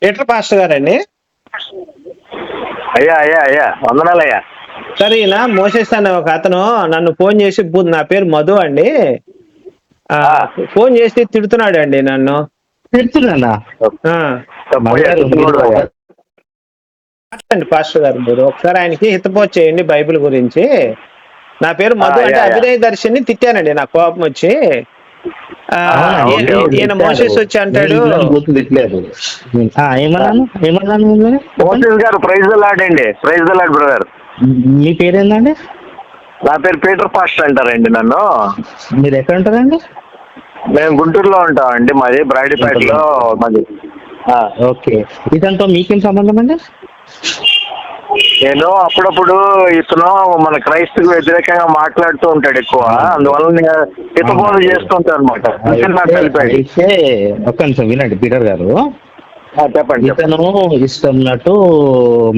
Peter pastor గారండి. అయ్యా అయ్యా అయ్యా వందనాలయ్యా. సరే, ఈయన మోసెస్ అనే ఒక అతను నన్ను ఫోన్ చేసి, నా పేరు మధు అండి, ఫోన్ చేసి తిడుతున్నాడు అండి నన్ను. తిడుతున్నానా? మాట్లాడండి పాస్టర్ గారు, మీరు ఒకసారి ఆయనకి హితబోధ చేయండి బైబిల్ గురించి. నా పేరు మధు అంటే అభినయ దర్శిని తిట్టానండి, నాకు కోపం వచ్చి. ఈయన మోసెస్ వచ్చి అంటాడు. మోసెస్ గారు ప్రైజ్ ద లార్డ్ అండి. Praise the Lord brother. మీ పేరేందండి? నా పేరు పీటర్ పాస్టర్ అంటారండి నన్ను. మీరు ఎక్కడ ఉంటారండి? మేము గుంటూరులో ఉంటామండి, మాది బ్రాడీపేటలో మాది. ఓకే, ఇదంతా మీకేం సంబంధం అండి? నేను అప్పుడప్పుడు ఇతను మన క్రైస్తవుకు వ్యతిరేకంగా మాట్లాడుతూ ఉంటాడు ఎక్కువ, అందువల్ల హితబోధ చేస్తుంటాడు అనమాట. అయితే ఒక్క నిమిషం వినండి పీటర్ గారు, చెప్పండి. ఇతను ఇష్టంన్నట్టు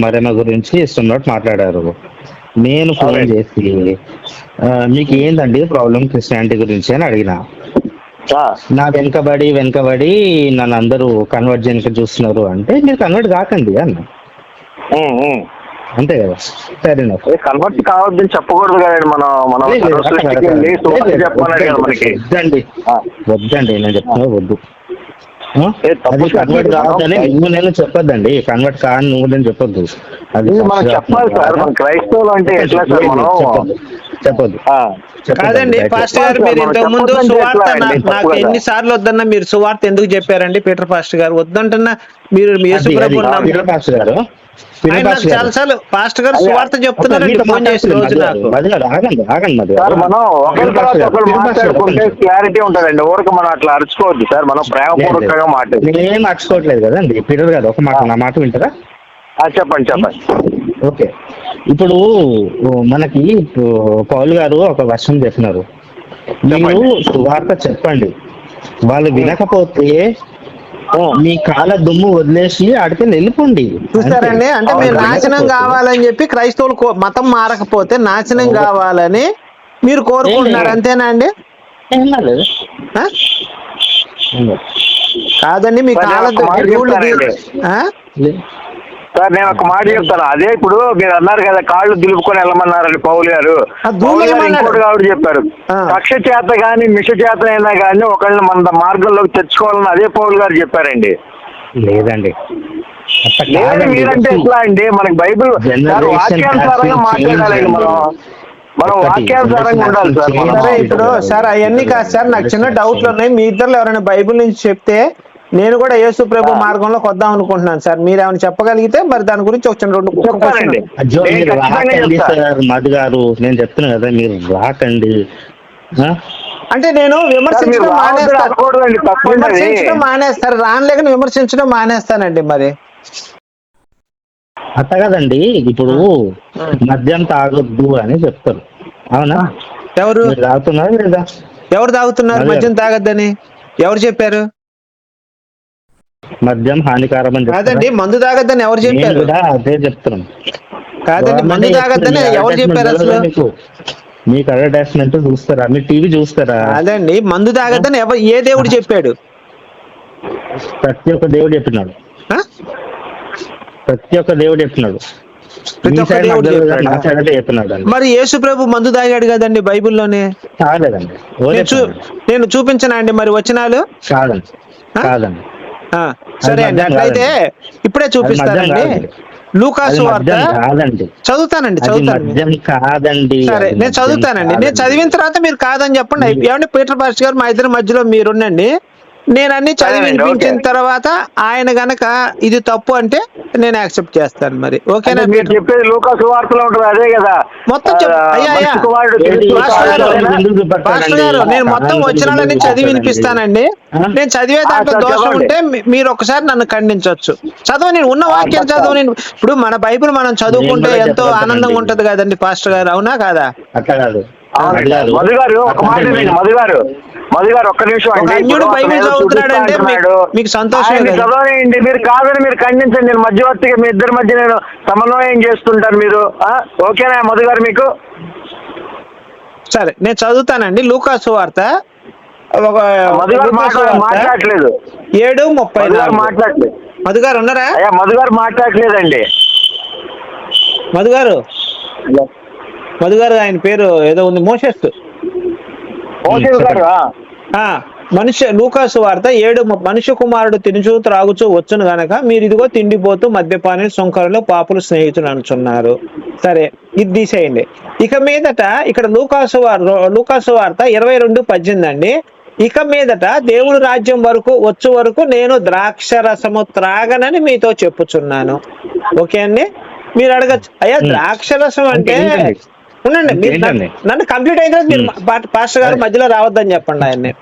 మరేమ గురించి ఇష్టంన్నట్టు మాట్లాడారు. నేను ఫోన్ చేసి మీకు ఏందండి ప్రాబ్లం క్రిస్టియానిటీ గురించి అని అడిగిన. నా వెనకబడి నన్ను అందరూ కన్వర్ట్ చేయడానికి చూస్తున్నారు అంటే, మీరు కన్వర్ట్ కాకండి అన్న. అంతే కదా, సరేనా? కన్వర్ట్ కావద్దని చెప్పకూడదు కదండి మనం. వద్దండి నేను చెప్తున్నా, వద్దు. అది కన్వర్ట్ కావద్దని నువ్వు నేను చెప్పొద్దండి, కన్వర్ట్ కాని నువ్వు నేను చెప్పొద్దు. అది చెప్పాలి సార్, మన క్రైస్తవులు అంటే ఎట్లా సార్ మనం చెప్పొద్దు. కాదండి పాస్టర్ గారు, మీరు ఇంతకు ముందు సువార్త నాకు ఎన్నిసార్లు వద్దన్నా మీరు సువార్త ఎందుకు చెప్పారండి? పీటర్ పాస్టర్ గారు వద్దంటున్నా మీరు పాస్టర్ గారు చాలా సార్లు పాస్టర్ గారు సువార్త చెప్తున్నారండి ఫోన్ చేసి రోజు నాకు. క్లారిటీ ఉంటుందండి, ఊరికి మనం అట్లా అరుచుకోవద్దు సార్, మనం ప్రేమపూర్వకంగా మాట్లాడు. ఏం అరుచుకోవట్లేదు కదండి పీటర్ గారు, ఒక మాట నా మాట వింటారా? చెప్పండి. ఓకే, ఇప్పుడు మనకి పౌలు గారు ఒక వర్షం చెప్పినారు, మీరు సువార్త చెప్పండి, వాళ్ళు వినకపోతే మీ కాళ్ళ దుమ్ము వదిలేసి ఆడికి వెళ్ళిపోండి. చూస్తారండి, అంటే మీరు నాశనం కావాలని చెప్పి క్రైస్తవులు మతం మారకపోతే నాశనం కావాలని మీరు కోరుకుంటున్నారు, అంతేనా అండి? కాదండి, మీ కాళ్ళ సార్ నేను ఒక మాట చెప్తాను. అదే ఇప్పుడు మీరు అన్నారు కదా కాళ్ళు దులుపుకొని వెళ్ళమన్నారని పౌలు గారు. ఇంకోటి కాబట్టి చెప్పారు, కక్ష చేత గాని మిష చేత అయినా కానీ ఒకళ్ళని మన మార్గంలోకి తెచ్చుకోవాలని అదే పౌలు గారు చెప్పారండి. లేదండి, మీరంటే ఎట్లా అండి? మనకి బైబిల్ వాక్యానుసారంగా మాట్లాడాలండి, మనం వాక్యానుసారంగా ఉండాలి సార్. సరే, ఇప్పుడు సార్ అవన్నీ కాదు సార్, నాకు చిన్న డౌట్లు ఉన్నాయి. మీ ఇద్దరు ఎవరైనా బైబిల్ నుంచి చెప్తే నేను కూడా యేసు ప్రభు మార్గంలోకి వద్దాం అనుకుంటున్నాను సార్. మీరు ఏమైనా చెప్పగలిగితే మరి దాని గురించి ఒక చిన్న మధు గారు నేను చెప్తున్నా కదా, మీరు రాకండి. అంటే నేను విమర్శించడం మానేస్తారు, రానలేక విమర్శించడం మానేస్తానండి. మరి అట్ట కదండి, ఇప్పుడు మద్యం తాగొద్దు అని చెప్తారు, అవునా? ఎవరు తాగుతున్నారు లేదా? ఎవరు తాగుతున్నారు మద్యం తాగొద్దని? ఎవరు చెప్పారు? మద్యం హానికరం అని కాదండి, మందు తాగద్దని ఎవరు చెప్పారు? అదే చెప్తున్నాం. కాదండి, మందు తాగద్దని ఎవరు చెప్పారు అసలు? మీకు అడ్వర్టైజ్మెంట్ చూస్తారా? మీరు టీవీ చూస్తారా? అదండి, మందు తాగద్దని ఏ దేవుడు చెప్పాడు? ప్రతి ఒక్క దేవుడు చెప్పినాడు, చెప్పినాడు. మరి యేసు ప్రభు మందు తాగాడు కదండి బైబిల్లోనే. తాగలేదండి, నేను చూపించనా అండి మరి వచనాలు? కాదండి. సరే అండి, అట్లయితే ఇప్పుడే చూపిస్తానండి. లూకాసు వార్త చదువుతానండి. సరే, నేను చదువుతానండి. నేను చదివిన తర్వాత మీరు కాదని చెప్పండి. ఏమండి పీటర్ పాస్టర్ గారు, మా ఇద్దరి మధ్యలో మీరుండండి. నేను అన్ని చదివి వినిపించిన తర్వాత ఆయన గనక ఇది తప్పు అంటే నేను యాక్సెప్ట్ చేస్తాను. మరి ఓకేనా? చెప్పేది లూకాసు వార్తలో ఉంటుంది అదే కదా మొత్తం. పాస్టర్ గారు, నేను మొత్తం వచనాలన్నీ చదివి వినిపిస్తానండి. నేను చదివే దాంట్లో దోషం ఉంటే మీరు ఒకసారి నన్ను ఖండించవచ్చు. చదువు, నేను ఉన్న వాక్యాలు చదువు. నేను ఇప్పుడు మన బైబిల్ మనం చదువుకుంటే ఎంతో ఆనందంగా ఉంటది కదండి పాస్టర్ గారు, అవునా కాదా? మధు గారు ఒక మాట, మధు గారు ఒక్క నిమిషం. అన్యుడు బైబిల్ చదువుతున్నాడంటే మీకు సంతోషం చదవనండి. మీరు కాదని మీరు ఖండించండి. నేను మధ్యవర్తిగా మీ ఇద్దరి మధ్య నేను సమన్వయం చేస్తుంటాను. మీరు ఓకేనా మధు గారు? మీకు సరే, నేను చదువుతానండి. లూకాసు వార్త మాట్లాడలేదు, 7:34 మాట్లాడలేదు. మధు గారు ఉన్నారా? అయ్యా మధు గారు మాట్లాడలేదండి. మధు గారు ఆయన పేరు ఏదో ఉంది, మోసెస్ గారు. లూకాసు వార్త 7 మనుష్య కుమారుడు తినుచు త్రాగుచూ వచ్చును గనక మీరు ఇదిగో తిండిపోతూ మద్యపాని సుంకరులు పాపులు స్నేహితులు అనుచున్నారు. సరే, ఇది తీసేయండి. ఇక మీదట ఇక్కడ లూకాసు వార్త 22:18 అండి. ఇక మీదట దేవుని రాజ్యం వచ్చు వరకు నేను ద్రాక్ష రసము త్రాగనని మీతో చెప్పుచున్నాను. ఓకే అండి, మీరు అడగచ్చు, అయ్యా ద్రాక్ష రసం అంటే ఉండండి, మీరు నన్ను కంప్లీట్ అయిన తర్వాత మీరు పాస్టర్ గారు మధ్యలో రావద్దని చెప్పండి ఆయన్ని.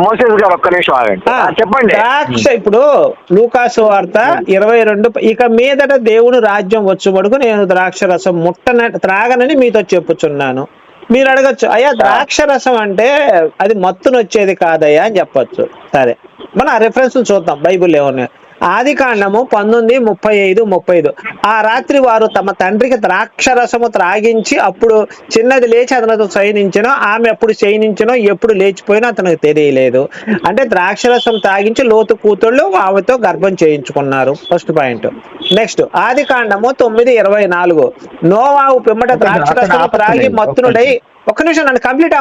మోసెస్ గారు ఒక్క నిమిషం ఆగండి, చెప్పండి. ద్రాక్ష ఇప్పుడు లూకాసు వార్త 22 ఇక మీదట దేవుని రాజ్యం వచ్చు వరకు నేను ద్రాక్ష రసం త్రాగనని మీతో చెప్పుచున్నాను. మీరు అడగచ్చు, అయ్యా ద్రాక్ష రసం అంటే అది మత్తునొచ్చేది కాదయ్యా అని చెప్పొచ్చు. సరే, మనం ఆ రెఫరెన్స్ చూద్దాం బైబిల్ ఏమన్నా. ఆదికాండము 19:35. ఆ రాత్రి వారు తమ తండ్రికి ద్రాక్షరసము త్రాగించి అప్పుడు చిన్నది లేచి అతనితో శయనించెను. ఆమె అప్పుడు శయనించెనో ఎప్పుడు లేచిపోయినో అతనికి తెలియలేదు. అంటే ద్రాక్షరసం తాగించి లోతు కూతుళ్ళు ఆమెతో గర్భం చేయించుకున్నారు. First point. నెక్స్ట్, ఆదికాండము 9:24. నోవాహు పిమ్మట ద్రాక్షరసము త్రాగి మత్తునుడై ఒక్క నిమిషం నన్ను కంప్లీట్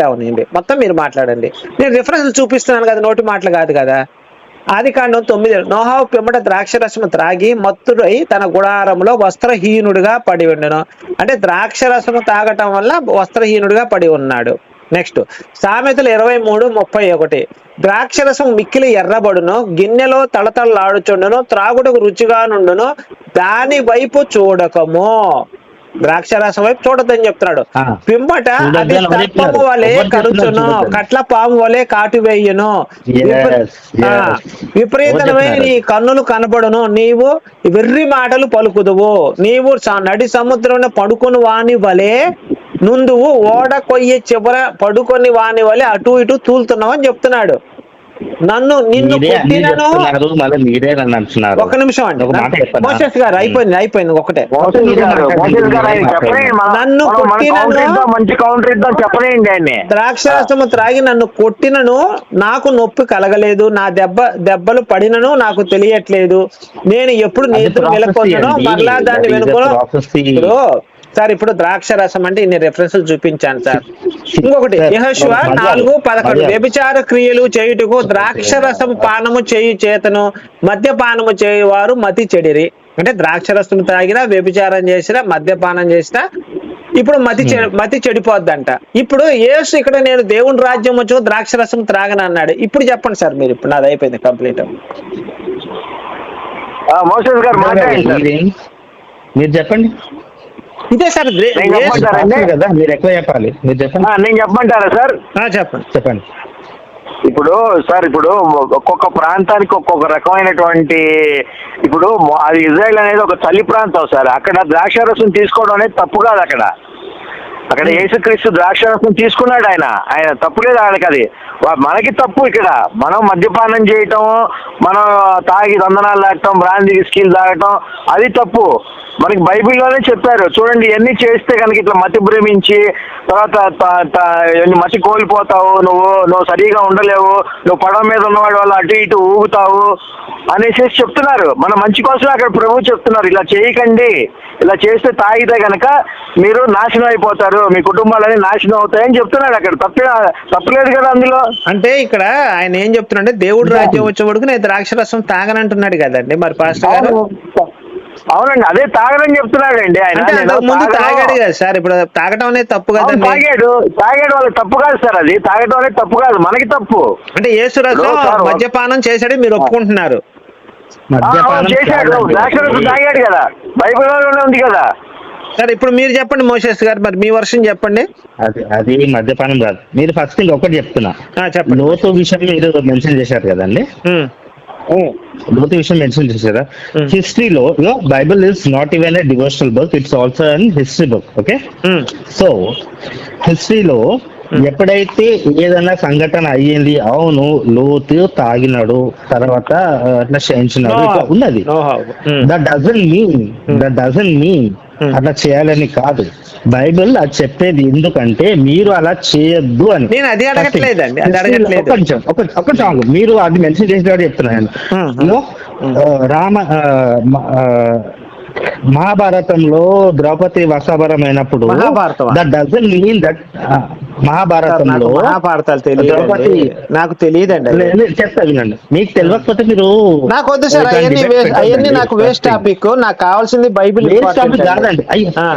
అవనండి. మొత్తం మీరు మాట్లాడండి, నేను రిఫరెన్స్ చూపిస్తున్నాను కదా, నోటి మాటలు కాదు కదా. ఆదికాండం 9. నోవాహు పిమ్మట ద్రాక్షరసము త్రాగి మత్తుడై తన గుడారంలో వస్త్రహీనుడిగా పడి ఉండెను. అంటే ద్రాక్షరసము తాగటం వల్ల వస్త్రహీనుడిగా పడి ఉన్నాడు. నెక్స్ట్, సామెతలు 23:31. ద్రాక్షరసం మిక్కిలి ఎర్రబడును, గిన్నెలో తళతళలాడుచుండును, త్రాగుటకు రుచిగా నుండును, దాని వైపు చూడకము. ద్రాక్షరసం వైపు చూడొద్దని చెప్తున్నాడు. పిమ్మట అది సర్పము వలె కరుచును, కట్ల పాము వలె కాటు వేయును, విపరీతమైన నీ కన్నులు కనబడును, నీవు వెర్రి మాటలు పలుకుదువు, నీవు నడి సముద్రంలో పడుకొని వాని వలె నుందువు, ఓడ కొయ్యి చివర పడుకొని వాని వలె అటు ఇటు తూలుతున్నావు అని చెప్తున్నాడు. నిన్ను కొట్టినను. ఒక నిమిషం అండి, మోసెస్ గారు అయిపోయింది ఒకటే. నన్ను ద్రాక్షరసము త్రాగి నన్ను కొట్టినను నాకు నొప్పి కలగలేదు, నా దెబ్బలు పడినను నాకు తెలియట్లేదు, నేను ఎప్పుడు నీతులు నెలకొన్నానో మరలా దాన్ని వెనుకో. సార్, ఇప్పుడు ద్రాక్ష రసం అంటే ఇన్ని రెఫరెన్స్లు చూపించాను సార్. ఇంకొకటి, యెహోషువ 4:11. వ్యభిచార క్రియలు చేయుటకు ద్రాక్ష రసం పానము చేయు చేతను మద్యపానము చేయువారు మతి చెడిరి. అంటే ద్రాక్ష రసం తాగినా, వ్యభిచారం చేసినా, మద్యపానం చేసినా ఇప్పుడు మతి చెడిపోద్దంట. ఇప్పుడు యేసు ఇక్కడ నేను దేవుని రాజ్యం వచ్చు ద్రాక్ష రసం త్రాగను అన్నాడు. ఇప్పుడు చెప్పండి సార్ మీరు, ఇప్పుడు నాది అయిపోయింది కంప్లీట్. మీరు చెప్పండి. ఇదే సార్ కదా, మీరు ఎక్కువ చెప్పాలి, మీరు చెప్పండి. నేను చెప్పమంటారా సార్? చెప్పండి. ఇప్పుడు ఒక్కొక్క ప్రాంతానికి ఒక్కొక్క రకమైనటువంటి, ఇప్పుడు అది ఇజ్రాయెల్ అనేది ఒక చలి ప్రాంతం సార్. అక్కడ ద్రాక్షారసం తీసుకోవడం అనేది తప్పు కాదు. అక్కడ యేసుక్రీస్తు ద్రాక్షారసం తీసుకున్నాడు. ఆయన తప్పు లేదు ఆయనకి. అది మనకి తప్పు. ఇక్కడ మనం మద్యపానం చేయటం, మనం తాగి దందనాలు తాగటం, బ్రాందీ విస్కీలు తాగటం, అది తప్పు. మనకి బైబిల్లోనే చెప్పారు చూడండి, ఇవన్నీ చేస్తే కనుక ఇట్లా మతి భ్రమించి తర్వాత మతి కోల్పోతావు, నువ్వు సరిగా ఉండలేవు, నువ్వు పడవ మీద ఉన్నవాడి వల్ల అటు ఇటు ఊగుతావు అనేసి చెప్తున్నారు. మన మంచి కోసం అక్కడ ప్రభు చెప్తున్నారు, ఇలా చేయకండి, ఇలా చేస్తే తాగితే కనుక మీరు నాశనం అయిపోతారు, మీ కుటుంబాలన్నీ నాశనం అవుతాయని చెప్తున్నాడు. అక్కడ తప్పలేదు కదా అందులో. అంటే ఇక్కడ ఆయన ఏం చెప్తున్నాడంటే దేవుడు రాజ్యం వచ్చే వరకు నేను ద్రాక్షరసం తాగనంటున్నాడు కదండి మరి పాస్టర్ గారు. అవునండి, అదే తాగడని చెప్తున్నాడండి ఆయన. ముందు తాగాడు కదా సార్, ఇప్పుడు తాగడం అనేది తప్పు కదా. తాగాడు వాళ్ళకి తప్పు కాదు సార్, అది తాగడం అనేది తప్పు కాదు, మనకి తప్పు. అంటే యేసు రసం మద్యపానం చేశాడు మీరు ఒప్పుకుంటున్నారు? చేశాడు, ద్రాక్షరసం తాగాడు కదా, బైబిల్లోనే ఉంది కదా. సరే, ఇప్పుడు మీరు చెప్పండి మోసెస్ గారు, మరి మీ వర్షన్ చెప్పండి. అది మద్యపానం కాదు. మీరు ఫస్ట్ ఇంకొకటి చెప్తున్నా, చెప్పండి. లోతు విషయం మీరు మెన్షన్ చేశారు కదండి, లోతు విషయం మెన్షన్ చేశారా? హిస్టరీలో Bible is not even a devotional book, it's also an history book. Okay, so హిస్టరీలో ఎప్పుడైతే ఏదైనా సంఘటన అయ్యింది, అవును లోతు తాగినాడు తర్వాత అట్లా చేయించినాడు ఇట్లా ఉన్నది, దట్ డజన్ మీన్ అట్లా చేయాలని కాదు. బైబిల్ అది చెప్పేది ఎందుకంటే మీరు అలా చేయొద్దు అని. నేను అది అడగట్లేదండి, అది అడగట్లేదు. ఒక సాంగ్ మీరు అది మెన్షన్ చేసినట్టు చెప్తున్నాను. మహాభారతంలో ద్రౌపది వసాభరం అయినప్పుడు దట్ డజంట్ మీన్ దట్ మహాభారతంలో ద్రౌపది నాకు తెలియదండి. చెప్తా వినండి, మీకు తెలియకపోతే మీరు నాకు వద్దు సార్, అవన్నీ నాకు వేస్ట్ టాపిక్. నాకు కావాల్సింది బైబిల్ కాదండి.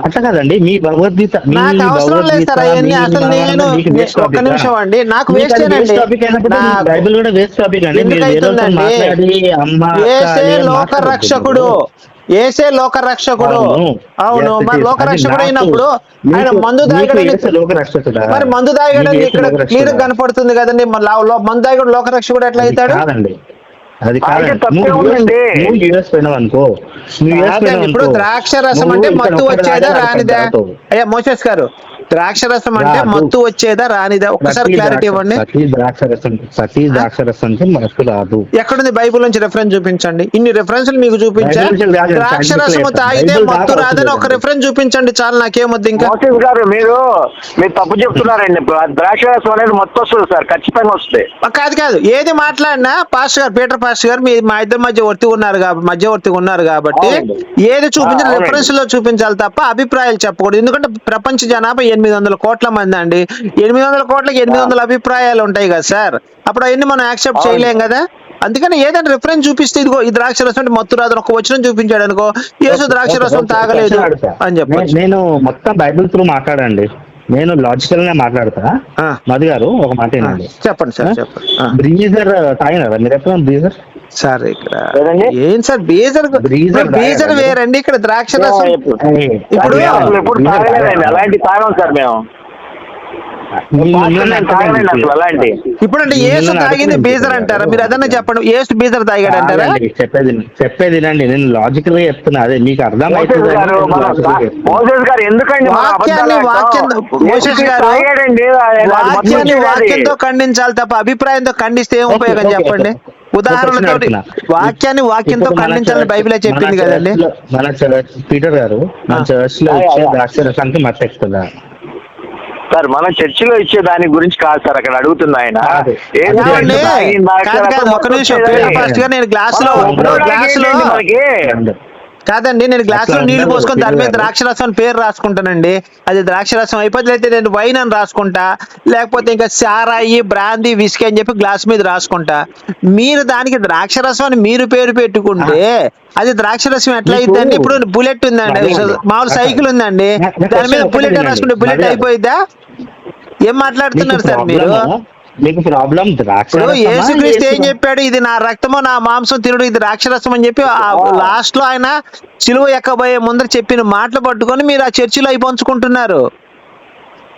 అట్లా కాదండి, మీ భగవద్గీత నాకు అవసరం లేదు సార్ అవన్నీ. అసలు నేను ఒక్క నిమిషం అండి, నాకు వేస్ట్ బైబిల్ కూడా వేస్ట్ టాపిక్ అండి. లోక రక్షకుడు, ఏసే లోక రక్షకుడు. అవును, మరి లోక రక్షకుడు అయినప్పుడు ఆయన మందు తాగడానికి, మరి మందు తాగడానికి ఇక్కడ క్లియర్ కనపడుతుంది కదండి. మందు తాగడు లోక రక్షకుడు ఎట్లా అవుతాడు? అది ఇప్పుడు ద్రాక్ష రసం అంటే మత్తు వచ్చేదా రానిదా? అయ్యా మోషేస్ గారు, ద్రాక్ష రసం అంటే మత్తు వచ్చేదా రానిదా? ఒక్కసారి క్లారిటీ ఇవ్వండి. మత్తు రాదు. ఎక్కడుంది బైబిల్ నుంచి రెఫరెన్స్ చూపించండి. ఇన్ని రెఫరెన్స్ మీకు చూపించా. ద్రాక్ష రసము తాగితే మత్తు రాదని ఒక రెఫరెన్స్ చూపించండి చాలు, నాకేమొద్దు ఇంకా. గారు మీరు తప్పు చెప్తున్నారండి. ద్రాక్ష రసం అనేది మత్తు వస్తుంది సార్, ఖచ్చితంగా వస్తుంది. కాదు ఏది మాట్లాడినా పాస్టర్ గారు, పీటర్ పాస్టర్ గారు, మా ఇద్దరు మధ్యవర్తిగా ఉన్నారు కాబట్టి ఏది చూపించిన రెఫరెన్స్ లో చూపించాలి తప్ప అభిప్రాయాలు చెప్పకూడదు. ఎందుకంటే ప్రపంచ జనాభా 800 కోట్ల మంది అండి. 800 కోట్లకి 800 అభిప్రాయాలు ఉంటాయి కదా సార్. అప్పుడు అవన్నీ మనం యాక్సెప్ట్ చేయలేం కదా. అందుకని ఏదైనా రిఫరెన్స్ చూపిస్తే ఇదిగో ఈ ద్రాక్ష రసం అంటే మత్తు రాదు ఒక వచనం చూపించాడు అనుకో, యేసు ద్రాక్ష రసం తాగలేదు అని చెప్పి. నేను మొత్తం బైబిల్ త్రూ మాట్లాడండి, నేను లాజికల్ గా మాట్లాడతా. మధు గారు ఒక మాట ఏంటండి, చెప్పండి సార్ చెప్పండి. బ్రీజర్ తాగినారా మీరు ఎప్పుడు? బ్రీజర్ సార్ ఇక్కడ ఏం సార్ బీజర్ వేరండి, ఇక్కడ ద్రాక్ష రసం. ఇప్పుడు అలాంటి తాగం సార్ మేము. ఇప్పుడు అంటే యేసు తాగింది బీజర్ అంటారా మీరు? అదన్నా చెప్పండి, యేసు బీజర్ తాగాడు అంటారా? చెప్పేది నేను లాజికల్ గా చెప్తున్నా, అదే మీకు అర్థం అవుతుంది. వాక్యంతో ఖండించాలి తప్ప అభిప్రాయంతో ఖండిస్తే ఏం ఉపయోగం చెప్పండి? ఉదాహరణతో వాక్యంతో ఖండించాలని బైబిలే చెప్పింది కదండి. మన పీటర్ గారు మన చర్చ్ లో ద్రాక్ష రసానికి మత్తు ఎక్కుతుందా సార్? మన చర్చిలో ఇచ్చే దాని గురించి కాదు సార్ అక్కడ అడుగుతుంది ఆయన. ఒక నిమిషం, నేను గ్లాస్ లో కాదండి, నేను గ్లాస్ లో నీళ్లు పోసుకొని దాని మీద ద్రాక్షరసం అని పేరు రాసుకుంటానండి. అది ద్రాక్షరసం అయిపోతే అయితే నేను వైన్ అని రాసుకుంటా, లేకపోతే ఇంకా సారాయి, బ్రాందీ, విస్కీ అని చెప్పి గ్లాస్ మీద రాసుకుంటా. మీరు దానికి ద్రాక్షరసం అని మీరు పేరు పెట్టుకుంటే అది ద్రాక్షరసం ఎట్లా అయిద్దండి? ఇప్పుడు బుల్లెట్ ఉందండి, మామూలు సైకిల్ ఉందండి, దాని మీద బుల్లెట్ అని రాసుకుంటే బుల్లెట్ అయిపోయిద్దా? ఏం మాట్లాడుతున్నారు సార్ మీరు? మీకు ప్రాబ్లం ఇప్పుడు యేసుక్రీస్తు ఏం చెప్పాడు? ఇది నా రక్తము నా మాంసం తినుడు, ఇది ద్రాక్షరసం అని చెప్పి లాస్ట్ లో ఆయన సిలువ ఎక్కబోయే ముందర చెప్పిన మాటలు పట్టుకొని మీరు ఆ చర్చిలో అయి పంచుకుంటున్నారు.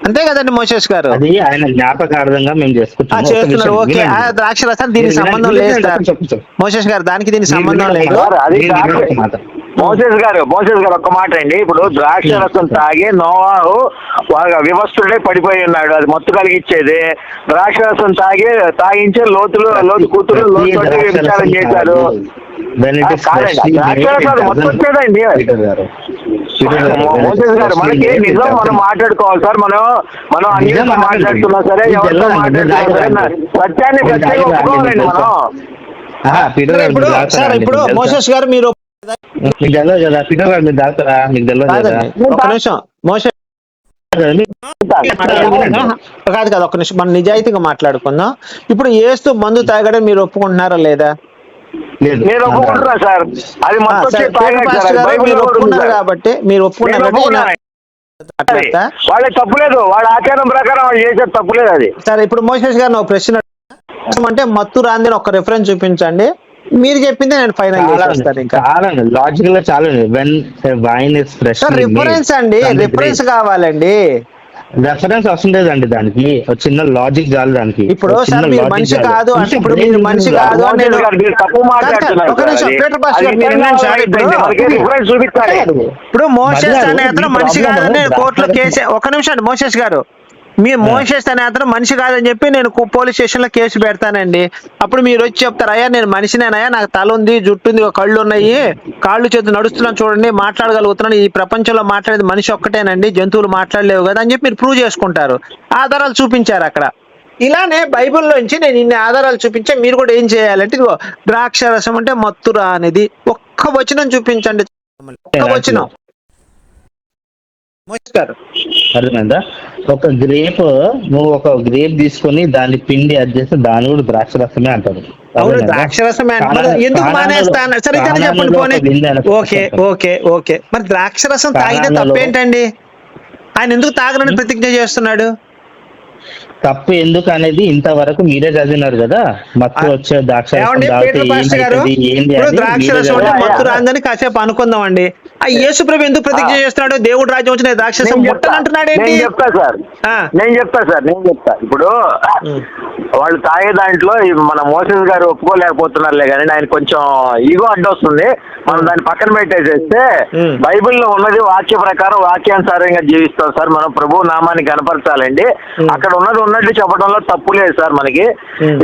అంతే కదండి మోషేష్ గారు? అది ఆయన జ్ఞాపకార్థంగా మేము చేస్తున్నారు. ఓకే, ద్రాక్షరసం దీనికి సంబంధం లేదు సార్ మోషేష్ గారు, దానికి దీనికి సంబంధం లేదు. మోసెస్ గారు ఒక్క మాట అండి. ఇప్పుడు ద్రాక్ష రసం తాగి నోవాహు వివస్తుడే పడిపోయి ఉన్నాడు, అది మత్తు కలిగించేది. ద్రాక్ష రసం తాగించే లోతు కూతురు విచారం చేశారు. ద్రాక్ష రసం మత్తు వచ్చేదండి. మోసెస్ గారు మనకి నిజం మనం మాట్లాడుకోవాలి సార్. మనం అన్ని మాట్లాడుతున్నా సరే, ఎవరితో మాట్లాడుతున్నా సత్యాన్ని సత్యంగా ఒప్పుకోవాలండి మనం. ఇప్పుడు మోసెస్ గారు మీరు కాదు ఒక్క నిమిషం, మనం నిజాయితీగా మాట్లాడుకుందాం. ఇప్పుడు యేసు మందు తాగడం మీరు ఒప్పుకుంటున్నారా లేదా? నేను ఒప్పుకుంటున్నా సార్, అది మీరు ఒప్పుకున్నారు కాబట్టి మీరు ఒప్పుకున్నారు. వాళ్ళే తప్పులేదు, వాళ్ళ ఆచారం ప్రకారం వాళ్ళు చేసేది తప్పులేదు. అది సరే, ఇప్పుడు మోషేష్ గారు ఒక ప్రశ్న అంటే మత్తు రాంది ఒక రిఫరెన్స్ చూపించండి. మీరు చెప్పింది నేను ఫైనల్ చేస్తాను. ఇంకా లాజికల్ గా చాలా వైన్ ఇస్ ఫ్రెష్ రిఫరెన్స్ అండి, రిఫరెన్స్ కావాలండి. రెఫరెన్స్ అవసరం లేదండి, దానికి చిన్న లాజిక్ చాలు దానికి. ఇప్పుడు సార్ మీరు మనిషి కాదు అంటే, ఇప్పుడు మీరు మనిషి కాదు అని నేను ఇప్పుడు మోషేస్ అనే అతను మనిషి కాదని నేను కోర్టులో కేసు. ఒక నిమిషం అండి మోషేష్ గారు, మీ మోసెస్ అనే అతను మనిషి కాదని చెప్పి నేను పోలీస్ స్టేషన్ లో కేసు పెడతానండి. అప్పుడు మీరు వచ్చి చెప్తారు, అయ్యా నేను మనిషినేనయ్యా, నాకు తల ఉంది, జుట్టు ఉంది, కళ్ళు ఉన్నాయి, కాళ్ళు చేతులు నడుస్తున్నాను చూడండి, మాట్లాడగలుగుతున్నాను, ఈ ప్రపంచంలో మాట్లాడేది మనిషి ఒక్కటేనండి, జంతువులు మాట్లాడలేవు కదా అని చెప్పి మీరు ప్రూవ్ చేసుకుంటారు. ఆధారాలు చూపించారు అక్కడ. ఇలానే బైబిల్లోంచి నేను ఇన్ని ఆధారాలు చూపించా. మీరు కూడా ఏం చేయాలంటే ఇదిగో ద్రాక్ష రసం అంటే మత్తురా అనేది ఒక్క వచనం చూపించండి. ఒక్క వచనం. అర్థమైందా? ఒక గ్రేప్, నువ్వు ఒక గ్రేప్ తీసుకొని దాన్ని పిండి అది చేస్తే దాన్ని కూడా ద్రాక్ష రసమే అంటారు. అవును, ద్రాక్ష రసమే అంటారు. ఎందుకు మానేస్తాను? సరే ఇక్కడ చెప్పండి పోనీ. ఓకే ఓకే ఓకే, మరి ద్రాక్ష రసం తాగితే తప్పేంటండి? ఆయన ఎందుకు తాగనని ప్రతిజ్ఞ చేస్తున్నాడు? తప్పు ఎందుకు అనేది ఇంతవరకు మీరే చదివినారు కదా. మత్తు వచ్చే ద్రాక్ష రసం అంటే మత్తు రాందని కాసేపు అనుకుందాం అండి. ఆ యేసుప్రభు ఎందుకు ప్రతిజ్ఞ చేస్తున్నాడు? దేవుడు రాజ్యం వచ్చిన ద్రాక్ష రసం ముట్టనంటున్నాడు ఏంటి? నేను చెప్తా. ఇప్పుడు వాళ్ళు తాగే దాంట్లో మన మోసెస్ గారు ఒప్పుకోలేకపోతున్నారులే కానీ ఆయన కొంచెం ఈగో అడ్డొస్తుంది. మనం దాన్ని పక్కన పెట్టేసేస్తే బైబిల్లో ఉన్నది వాక్య ప్రకారం వాక్యానుసారంగా జీవిస్తాం సార్. మనం ప్రభు నామాన్ని కనపరచాలండి. అక్కడ ఉన్నట్టు చెప్పడంలో తప్పు లేదు సార్ మనకి.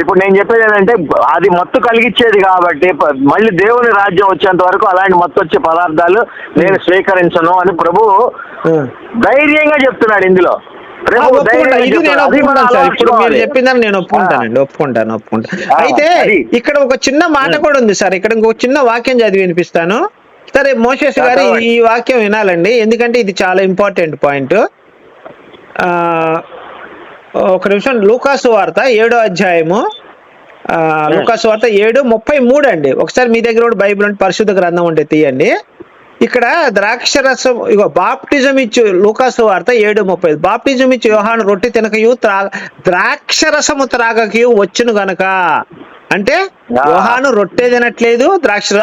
ఇప్పుడు నేను చెప్పేది ఏంటంటే అది మత్తు కలిగించేది కాబట్టి మళ్ళీ దేవుని రాజ్యం వచ్చేంత వరకు అలాంటి మత్తు వచ్చే పదార్థాలు నేను స్వీకరించను అని ప్రభు ధైర్యంగా చెప్తున్నాడు ఇందులో. మీరు చెప్పిందని నేను ఒప్పుకుంటాను. అయితే ఇక్కడ ఒక చిన్న మాట కూడా ఉంది సార్. ఇక్కడ ఇంకొక చిన్న వాక్యం చదివి వినిపిస్తాను. సరే మోషేస్ గారు ఈ వాక్యం వినాలండి, ఎందుకంటే ఇది చాలా ఇంపార్టెంట్ పాయింట్. ఒక నిమిషం. లూకాసు వార్త 7వ అధ్యాయము, లూకాసు వార్త 7:33 అండి. ఒకసారి మీ దగ్గర కూడా బైబిల్ అంటే పరిశుద్ధ గ్రంథం ఉంటే తీయండి. ఇక్కడ ద్రాక్షరసం, ఇగో బాప్టిజం ఇచ్చు, లూకాసు వార్త 7:30, బాప్టిజం ఇచ్చి యోహాను రొట్టె తినకయు ద్రాక్షరసము త్రాగకయు వచ్చును గనక. అంటే యోహాను రొట్టె తినట్లేదు,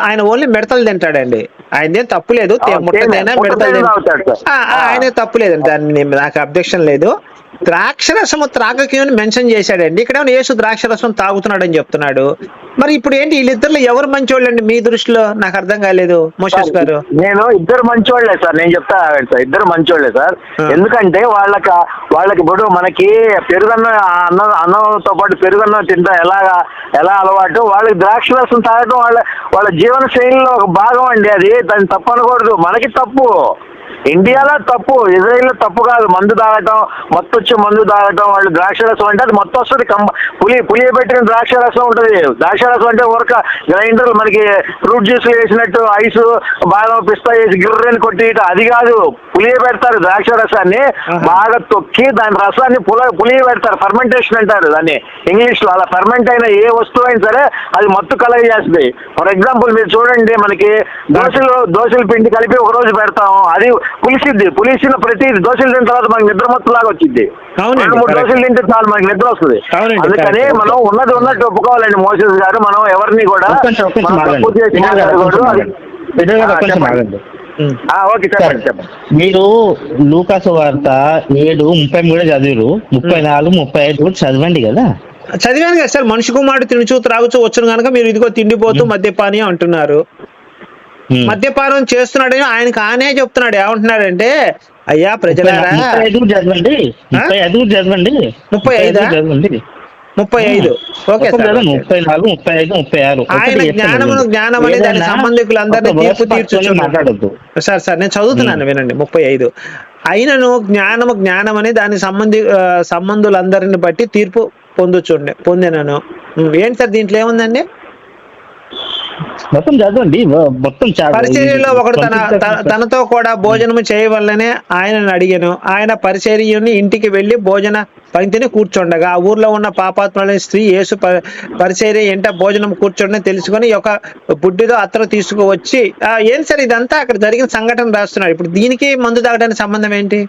ఆయన ఓన్లీ మిడతలు తింటాడండి. ఆయనదేం తప్పు లేదు, ముట్టదైనా మిడతలు తింటాడు, ఆయన తప్పు లేదండి, దాన్ని నాకు అబ్జెక్షన్ లేదు. ద్రాక్షరసము త్రాగకని మెన్షన్ చేశాడండి. ఇక్కడ యేసు ద్రాక్షరసం తాగుతున్నాడని చెప్తున్నాడు. మరి ఇప్పుడు ఏంటి వీళ్ళిద్దరు ఎవరు మంచోళ్ళండి మీ దృష్టిలో? నాకు అర్థం కాలేదు మోషేస్ గారు. నేను ఇద్దరు మంచోళ్లే సార్, నేను చెప్తా సార్, ఇద్దరు మంచోళ్లే సార్. ఎందుకంటే వాళ్ళకి ఇప్పుడు మనకి అన్నంతో పాటు పెరుగన్నం తింటా ఎలా అలవాటు, వాళ్ళకి ద్రాక్షరసం తాగడం వాళ్ళ జీవన శైలిలో ఒక భాగం అండి. అది దాన్ని తప్పు అనకూడదు. మనకి తప్పు, ఇండియాలో తప్పు, ఇజ్రాయిల్లో తప్పు కాదు. మందు తాగటం, మత్తు వచ్చే మందు తాగటం, వాళ్ళు ద్రాక్షరసం అంటే అది మొత్తం వస్తుంది. పులియబెట్టిన ద్రాక్షరసం ఉంటుంది. ద్రాక్షరసం అంటే ఊరక గ్రైండర్ మనకి ఫ్రూట్ జ్యూస్ వేసినట్టు ఐస్ బాదం పిస్తా వేసి గిర్రని కొట్టి అది కాదు. పులియబెడతారు ద్రాక్షరసాన్ని, బాగా తొక్కి దాని రసాన్ని పులియబెడతారు. ఫర్మెంటేషన్ అంటారు దాన్ని ఇంగ్లీష్ లో. అలా ఫర్మెంట్ అయిన ఏ వస్తువు అయినా సరే అది మత్తు కలగ చేస్తుంది. ఫర్ ఎగ్జాంపుల్ మీరు చూడండి, మనకి దోశలు పిండి కలిపి ఒక రోజు పెడతాం, అది పులిసిన ప్రతి దోశలు తిన్న తర్వాత మనకి నిద్ర మొత్తం లాగా వచ్చింది. 2-3 దోశలు తింటే చాలు మనకి నిద్ర వస్తుంది. అందుకని మనం ఉన్నట్టు ఒప్పుకోవాలండి మోసెస్ గారు. మనం ఎవరిని కూడా మీరు లూకాసు వార్త 7:33 చదివారు, 34, 35 కూడా చదవండి కదా. చదివాను కదా సార్. మనిషి కుమారుడు తినుచు త్రాగుచూ వచ్చును కనుక మీరు ఇదిగో తిండిపోతూ మద్యపానీయం అంటున్నారు. మద్యపానం చేస్తున్నాడని ఆయనకు ఆనే చెప్తున్నాడు. ఏమంటున్నాడంటే, అయ్యా ప్రజలారా, 35 చదవండి. 35 ఓకే సార్. 34, 35, 36 ఆయన జ్ఞానం అనేది దాని సంబంధికులందరినీ తీర్పు తీర్చు మాట్లాడద్దు సార్. నేను చదువుతున్నాను వినండి. 35 అయినను జ్ఞానం అనే దాని సంబంధులందరిని బట్టి తీర్పు పొందినను. ఏంటి సార్ దీంట్లో ఏముందండి? మొత్తం చదవండి. పరిచర్యలో ఒకడు తనతో కూడా భోజనము చేయవలనే ఆయనను అడిగాను. ఆయన పరిచర్యుని ఇంటికి వెళ్లి భోజన పంక్తిని కూర్చుండగా ఆ ఊర్లో ఉన్న పాపాత్ములైన స్త్రీ యేసు పరిచర్య ఎంట భోజనం కూర్చోండి తెలుసుకొని ఒక బుడ్డితో అత్తరు తీసుకువచ్చి, ఏం సార్ ఇదంతా అక్కడ జరిగిన సంఘటన రాస్తున్నాడు. ఇప్పుడు దీనికి మందు తాగడానికి సంబంధం ఏంటి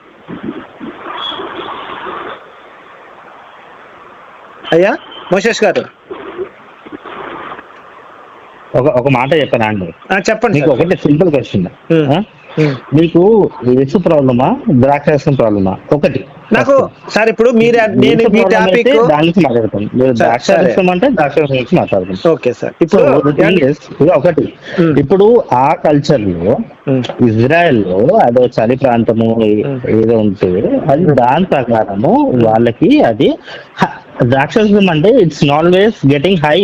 అయ్యా మోషేస్ గారు? ఒక మాట చెప్పాను అండి, చెప్పండి. మీకు ఒకటి సింపుల్ క్వశ్చన్, మీకు యేసు ప్రాబ్లమా ద్రాక్షరసం ప్రాబ్లమా? ఒకటి నాకు సార్ ఇప్పుడు మీరు నేను మీ టాపిక్ దానికి మాట్లాడతాం. ద్రాక్షారసం అంటే ద్రాక్షారసం గురించి మాట్లాడతాం. Okay sir. ఇప్పుడు ఒకటి, ఇప్పుడు ఆ కల్చర్ లో ఇజ్రాయెల్ లో అదో చలి ప్రాంతము ఏదో ఉంటుంది, అది దాని ప్రకారము వాళ్ళకి అది ద్రాక్షరసం అంటే ఇట్స్ ఆల్వేస్ గెటింగ్ హై.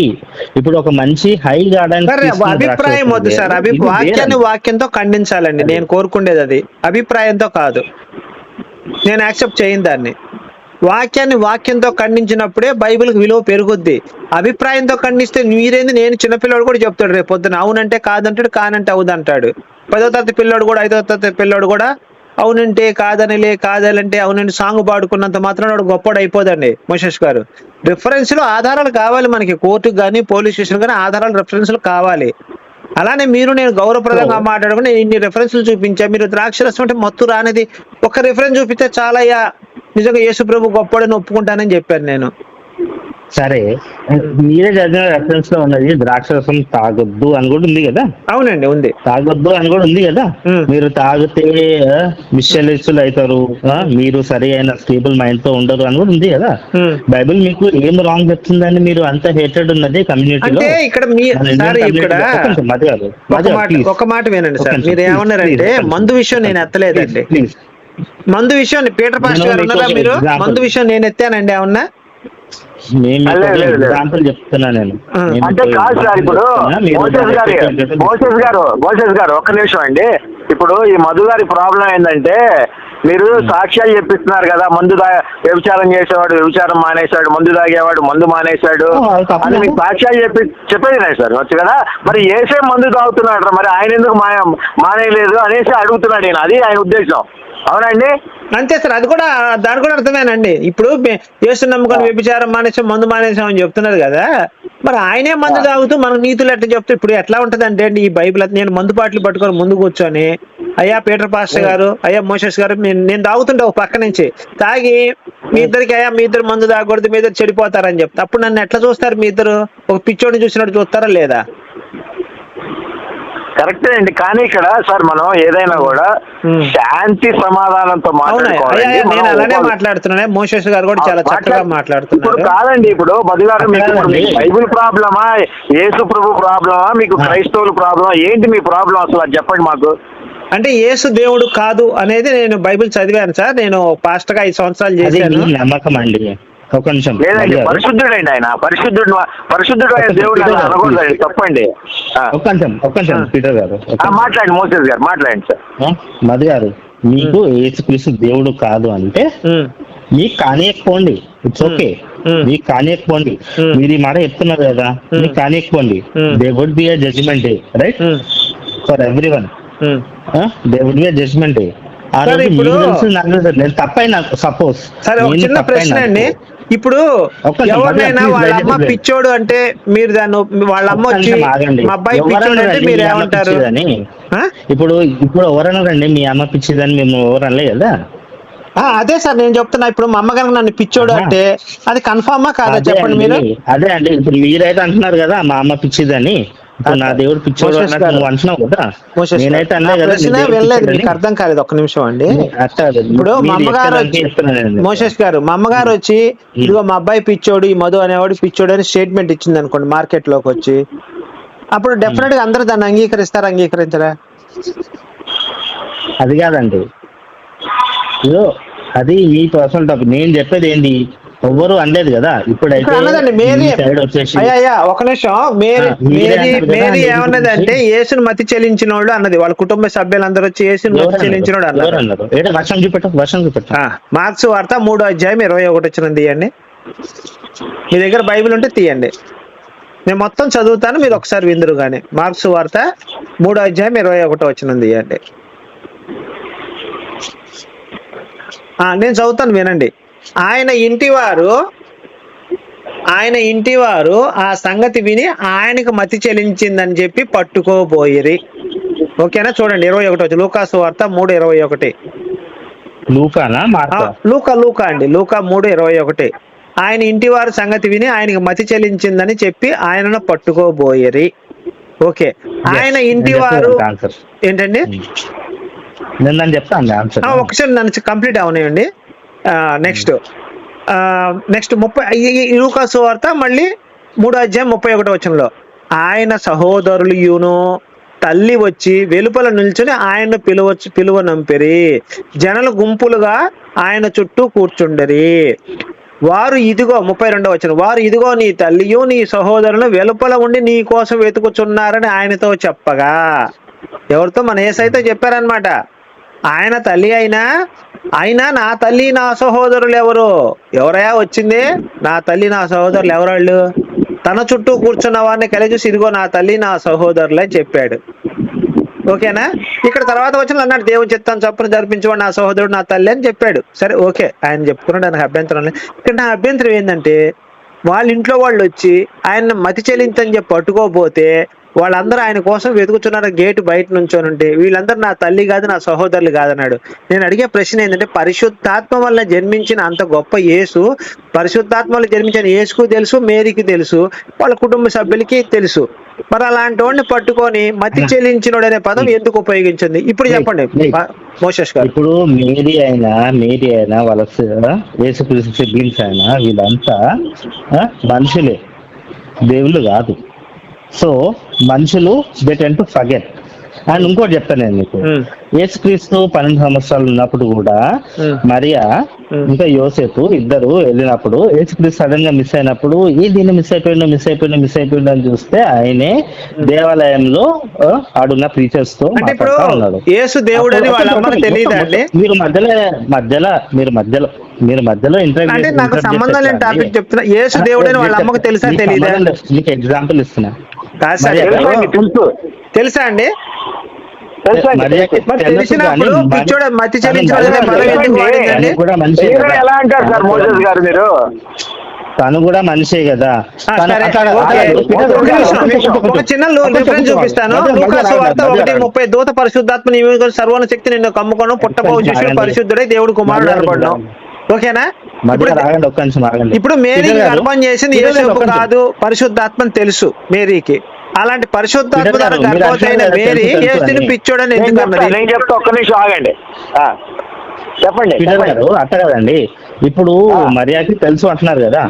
ఇప్పుడు ఒక మంచి హై కావడానికి అభిప్రాయం వద్దు సార్, వాక్యంతో ఖండించాలండి. నేను కోరుకునేది అది, అభిప్రాయంతో కాదు. నేను యాక్సెప్ట్ చేయను దాన్ని. వాక్యంతో ఖండించినప్పుడే బైబిల్కి విలువ పెరుగుద్ది. అభిప్రాయంతో ఖండిస్తే మీరేంది, నేను చిన్నపిల్లాడు కూడా చెప్తాడు రేపు పొద్దున అవునంటే కాదంటాడు, కానంటే అవుదంటాడు. 10వ తరగతి పిల్లాడు కూడా 5వ తరగతి పిల్లాడు కూడా అవునంటే కాదనిలే, కాదాలంటే అవునంటే సాంగ్ పాడుకున్నంత మాత్రం వాడు గొప్పడు అయిపోదండి. మోషేష్ గారు, రిఫరెన్స్లు ఆధారాలు కావాలి మనకి, కోర్టుకు కానీ పోలీస్ స్టేషన్ కానీ ఆధారాలు రిఫరెన్స్లు కావాలి. అలానే మీరు నేను గౌరవప్రదంగా మాట్లాడుకుని ఇన్ని రెఫరెన్స్లు చూపించా, మీరు ద్రాక్షరసం అంటే మత్తు రానిది ఒక రిఫరెన్స్ చూపిస్తే చాలయ్యా, నిజంగా యేసు ప్రభు గొప్పడని ఒప్పుకుంటానని చెప్పాను నేను. సరే, మీరే చదివిన రెఫరెన్స్ లో ఉన్నది ద్రాక్షరసం తాగొద్దు అని కూడా ఉంది కదా? అవునండి, ఉంది. తాగొద్దు అని కూడా ఉంది కదా? మీరు తాగితే మిస్చలిస్టులు అవుతారు, మీరు సరి అయిన స్టేబుల్ మైండ్ తో ఉండరు అని కూడా ఉంది కదా? బైబిల్ మీకు ఏం రాంగ్ చెప్తుందని మీరు అంత హేటెడ్ ఉన్నది కమ్యూనిటీలో? ఇక్కడ ఒక మాట వినండి సార్, మీరు ఏమన్నారంటే మందు విషయం నేను ఎత్తలేదండి. మందు విషయం పీటర్ పాస్టర్ గారు ఉన్నారా? మీరు మందు విషయం నేను ఎత్తానండి ఏమన్నా? ఎగ్జాంపుల్ చెప్తున్నా నేను. అంటే కాదు సార్, ఇప్పుడు మోసెస్ గారు ఒక్క నిమిషం అండి. ఇప్పుడు ఈ మధు గారి ప్రాబ్లం ఏంటంటే, మీరు సాక్ష్యాలు చెప్పిస్తున్నారు కదా, వ్యభిచారం చేసేవాడు వ్యభిచారం మానేశాడు, మందు తాగేవాడు మందు మానేశాడు అని మీకు సాక్ష్యాలు చెప్పేది సార్ వచ్చు కదా. మరి ఏసే మందు తాగుతున్నాడు, మరి ఆయన ఎందుకు మానేయలేదు అనేసి అడుగుతున్నాడు నేను. అది ఆయన ఉద్దేశం. అవునండి, అంతే సార్. అది కూడా దాని కూడా అర్థమేనండి. ఇప్పుడు యేసు నమ్ముకొని వ్యభిచారం మానేసాం మందు మానేసాం అని చెప్తున్నారు కదా, మరి ఆయనే మందు తాగుతూ మనకు నీతులు ఎట్లా చెప్తే ఇప్పుడు ఎట్లా ఉంటది అంటే అండి, ఈ బైబిల్ నేను మందు పాటలు పట్టుకొని ముందు కూర్చొని అయ్యా పీటర్ పాస్టర్ గారు, అయ్యా మోషేష్ గారు, నేను తాగుతుంటే ఒక పక్క నుంచి తాగి మీ ఇద్దరికి అయ్యా మీ ఇద్దరు మందు తాగకూడదు, మీ ఇద్దరు చెడిపోతారని చెప్తా, అప్పుడు నన్ను ఎట్లా చూస్తారు మీ ఇద్దరు? ఒక పిచ్చోడిని చూసినట్టు చూస్తారా లేదా? కరెక్టే అండి. కానీ ఇక్కడ సార్ మనం ఏదైనా కూడా శాంతి సమాధానంతో మాట్లాడుకోవాలి. నేను అలానే మాట్లాడుతున్నాను, మోషేష్ గారు కూడా చాలా చక్కగా మాట్లాడుతున్నారు. ఇప్పుడు కాదండి, ఇప్పుడు మధుగారు మీకు బైబిల్ ప్రాబ్లమా, యేసు ప్రభు ప్రాబ్లమా, మీకు క్రైస్తవుల ప్రాబ్లమా, ఏంటి మీ ప్రాబ్లం అసలు అది చెప్పండి మాకు. అంటే యేసు దేవుడు కాదు అనేది నేను బైబిల్ చదివాను సార్, నేను పాస్టర్ గా 5 సంవత్సరాలు చేశాను. నమ్మకం అండి. ఒక నిమిషం, లేదండి పరిశుద్ధుడండి ఆయన, పరిశుద్ధుడు ఆయన దేవుడు అనకూడదండి, తప్పండి. ఒక్క నిమిషం పీటర్ గారు మాట్లాడండి, మోసెస్ గారు మాట్లాడండి సార్. మధు గారు, మీకు యేసుక్రీస్తు దేవుడు కాదు అంటే మీకు కానియకపోండి, ఇట్స్ ఓకే, మీకు కానియకపోండి. మీరు ఈ మాట చెప్తున్నారు కదా, మీకు కానియకపోండి. They would be a judgement day, right, for everyone. They would be a judgement day. తప్పైనా సపోజ్ సరే, ఒక చిన్న ప్రశ్న అండి. ఇప్పుడు ఎవరినైనా వాళ్ళ అమ్మ పిచ్చోడు అంటే మీరు దాన్ని, వాళ్ళ అమ్మ వచ్చి మా అబ్బాయి పిచ్చోడు అంటే మీరు ఏమంటారు? ఇప్పుడు ఎవరన్నారండి మీ అమ్మ పిచ్చిదని? మేము ఎవరనలే కదా. అదే సార్ నేను చెప్తున్నా. ఇప్పుడు మా అమ్మగారు నన్ను పిచ్చోడు అంటే అది కన్ఫామా కాదా చెప్పండి మీరు? అదే అండి, ఇప్పుడు మీరైతే అంటున్నారు కదా మా అమ్మ పిచ్చిదని, నా దేవుడు పిచ్చోడు అంటున్నావు కదా, నేనైతే వెళ్ళలేదు. మీకు అర్థం కాలేదు, ఒక్క నిమిషం అండి. ఇప్పుడు మా అమ్మగారు వచ్చి, మోషేష్ గారు మా అమ్మగారు వచ్చి ఇదిగో మా అబ్బాయి పిచ్చోడు, ఈ మధు అనేవాడు పిచ్చోడు అని స్టేట్మెంట్ ఇచ్చింది అనుకోండి మార్కెట్ లోకి వచ్చి, అప్పుడు డెఫినెట్ గా అందరూ దాన్ని అంగీకరిస్తారా, అంగీకరించరా? అది కాదండి, అది మీ పర్సనల్ టాపిక్. నేను చెప్పేది ఏంది, ఎవ్వరు అనలేదు కదా. ఇప్పుడైతే అయ్యా ఒక నిమిషం, మేరీ ఏమన్నది అంటే యేసును మతి చెల్లించినోడు అన్నది. వాళ్ళ కుటుంబ సభ్యులందరూ వచ్చి యేసును మతి చెల్లించినోడు అన్నారు. వర్షం చూపెట్ట మార్క్స్ వార్త 3వ అధ్యాయం 21 వచ్చినది తీయండి. మీ దగ్గర బైబిల్ ఉంటే తీయండి, నేను మొత్తం చదువుతాను, మీరు ఒకసారి విందురు గానీ. మార్క్స్ వార్త 3వ అధ్యాయం 21 వచ్చినది తీయండి. నేను చదువుతాను వినండి. ఆయన ఇంటివారు ఆ సంగతి విని ఆయనకు మతి చెల్లించిందని చెప్పి పట్టుకోబోయిరి. ఓకేనా? చూడండి 21 వచ్చి లూకాసు వార్త 3:21. లూకా అండి, లూకా 3:21. ఆయన ఇంటివారు సంగతి విని ఆయనకు మతి చెల్లించిందని చెప్పి ఆయనను పట్టుకోబోయిరి. ఓకే, ఆయన ఇంటివారు ఏంటండి? చెప్తాను ఒకసారి నన్ను కంప్లీట్ అవనివ్వండి. నెక్స్ట్ నెక్స్ట్ 30 వార్త మళ్ళీ 3:31 ఆయన సహోదరులు తల్లి వచ్చి వెలుపల నిల్చుని ఆయన పిలువనంపిరి, జనులు గుంపులుగా ఆయన చుట్టూ కూర్చుండరి. వారు ఇదిగో 32 వారు ఇదిగో నీ తల్లియు నీ సహోదరులు వెలుపల ఉండి నీ కోసం వెతుకుచున్నారని ఆయనతో చెప్పగా, ఎవరితో? మన యేసయ్యతో చెప్పారనమాట. ఆయన తల్లి అయినా నా తల్లి నా సహోదరులు ఎవరయా వచ్చింది? నా తల్లి నా సహోదరులు ఎవరాళ్ళు? తన చుట్టూ కూర్చున్న వారిని కలిసి చూసి ఇదిగో నా తల్లి నా సహోదరులే చెప్పాడు. ఓకేనా? ఇక్కడ తర్వాత వచ్చిన అన్నాడు, దేవుని చిత్తాన్ని చొప్పున జరిపించేవాడు నా సహోదరుడు నా తల్లి అని చెప్పాడు. సరే, ఓకే, ఆయన చెప్పుకున్నాడు, నాకు అభ్యంతరం లేదు. ఇక్కడ నా అభ్యంతరం ఏంటంటే, వాళ్ళ ఇంట్లో వాళ్ళు వచ్చి ఆయన మతి చెల్లించని చెప్పి పట్టుకోపోతే వాళ్ళందరూ ఆయన కోసం వెతుకుతున్నారు గేటు బయట నుంచోనుంటే, వీళ్ళందరూ నా తల్లి కాదు నా సహోదరులు కాదన్నాడు. నేను అడిగే ప్రశ్న ఏంటంటే, పరిశుద్ధాత్మ వల్ల జన్మించిన అంత గొప్ప యేసు, పరిశుద్ధాత్మ వల్ల జన్మించిన యేసుకు తెలుసు, మేరీకి తెలుసు, వాళ్ళ కుటుంబ సభ్యులకి తెలుసు. మరి అలాంటి వాడిని పట్టుకొని మతి చెల్లించినోడు అనే పదం ఎందుకు ఉపయోగించింది? ఇప్పుడు చెప్పండి మోషేష్ గారు. ఇప్పుడు మేరీ అయినా వాళ్ళ యేసుక్రీస్తు సిబ్లింగ్స్ అయినా వీళ్ళంతా మనుషులే, దేవుళ్ళు కాదు. సో మనుషులు they tend to forget. And ఇంకోటి చెప్తాను నేను మీకు, యేసుక్రీస్తు 12 సంవత్సరాలు ఉన్నప్పుడు కూడా మరియా ఇంకా యోసేపు ఇద్దరు వెళ్ళినప్పుడు యేసుక్రీస్తు సడన్ గా మిస్ అయినప్పుడు దీన్ని మిస్ అయిపోయిండు అని చూస్తే ఆయనే దేవాలయంలో ఆడున్న ప్రీచర్స్ తో మాట్లాడుతున్నాడు. మీరు మధ్యలో ఇంటర్వ్యూ నాకు సంబంధం లేని టాపిక్ చెప్తున్నా. యేసు దేవుడని వాళ్ళ అమ్మకు తెలుసా తెలీదా? మీకు ఎగ్జాంపుల్ ఇస్తున్నా. తెలుసా అండి? తెలిసినప్పుడు పిచ్చోడు మతి ఎలా అంటారు సార్ మోసెస్ గారు మీరు? తను కూడా మనిషే కదా. ఒక చిన్న రిఫరెన్స్ చూపిస్తాను. లూకాసు వార్త 1:30 దూత పరిశుద్ధాత్మ సర్వోన్న శక్తి నిన్ను కమ్ముకోను, పుట్టబోవు శిష్యుడు పరిశుద్ధుడై దేవుడు కుమారుడు అనబడ్డాం. ఓకేనా? ఇప్పుడు మేరీ గర్భం చేసింది యేసు కాదు, పరిశుద్ధాత్మని తెలుసు మేరీకి. అలాంటి పరిశుద్ధాత్మ గర్భవతైన మేరీ యేసుని పిచ్చోడని ఎందుకు అన్నది? నేను చెప్తా, ఒక్క నిమిషం ఆగండి, చెప్పండి. అట్ట కదండి, ఇప్పుడు మరియాకి తెలుసు అంటున్నారు కదా.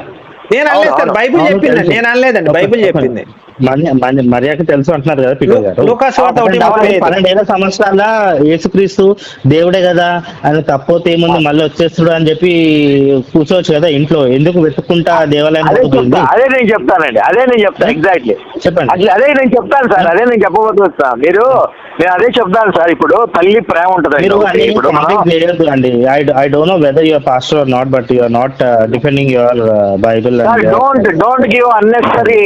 నేను అనలేదు, బైబిల్ చెప్పింది. నేను అనలేదండి, బైబిల్ చెప్పింది. మరియాకి తెలుసు అంటున్నారు కదా పీటర్ గారు. 12 సంవత్సరాల యేసుక్రీస్తు దేవుడే కదా, ఆయన తప్పపోతే ఏముంది మళ్ళీ వచ్చేస్తుడు అని చెప్పి కూర్చోవచ్చు కదా ఇంట్లో, ఎందుకు వెతుక్కుంటా దేవాలయం? అదే నేను చెప్తానండి, ఎగ్జాక్ట్లీ చెప్పండి. అదే నేను చెప్తాను సార్, అదే నేను చెప్పబోతున్నా. నేను అదే చెప్తాను సార్. ఇప్పుడు తల్లి ప్రేమ ఉంటుంది. I don't know whether you are pastor or not, but you are not defending your Bible. Don't give unnecessary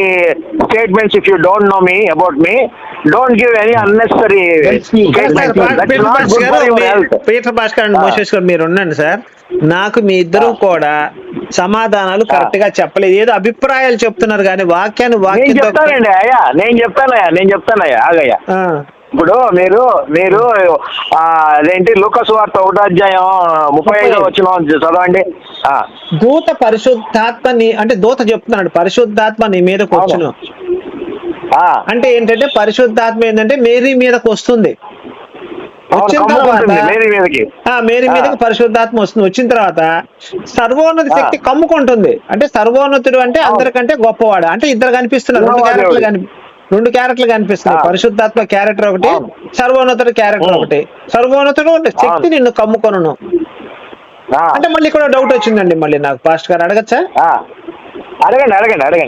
statements if you don't know me about me. Don't give any unnecessary Peter Bhaskar and Moses గారు మీరు ఉండండి sir. నాకు మీ ఇద్దరు కూడా సమాధానాలు correct గా చెప్పలేదు, ఏదో అభిప్రాయాలు చెప్తున్నారు కానీ వాక్యం చెప్తానండి. నేను చెప్తానయ్యా ఆగయ్యా. ఇప్పుడు మీరు అదేంటి లూకాసు వార్త 1:35 చదవండి. దూత పరిశుద్ధాత్మని అంటే దూత చెప్తున్నాడు, పరిశుద్ధాత్మ నీ మీదకి వచ్చును అంటే ఏంటంటే పరిశుద్ధాత్మ ఏంటంటే మేరీ మీదకి వస్తుంది. వచ్చిన తర్వాత మేరీ మీదకి పరిశుద్ధాత్మ వస్తుంది. వచ్చిన తర్వాత సర్వోన్నత శక్తి కమ్ముకుంటుంది. అంటే సర్వోన్నతుడు అంటే అందరికంటే గొప్పవాడు. అంటే ఇద్దరు కనిపిస్తున్నారు, రెండు క్యారెక్టర్లు కనిపిస్తున్నాయి. పరిశుద్ధాత్మ క్యారెక్టర్ ఒకటి, సర్వోన్నతుడు క్యారెక్టర్ ఒకటి. సర్వోన్నతుడు అంటే శక్తి నిన్ను కమ్ముకొను అంటే మళ్ళీ ఇక్కడ డౌట్ వచ్చిందండి. మళ్ళీ నాకు పాస్ట్ గారు అడగచ్చా? అడగండి.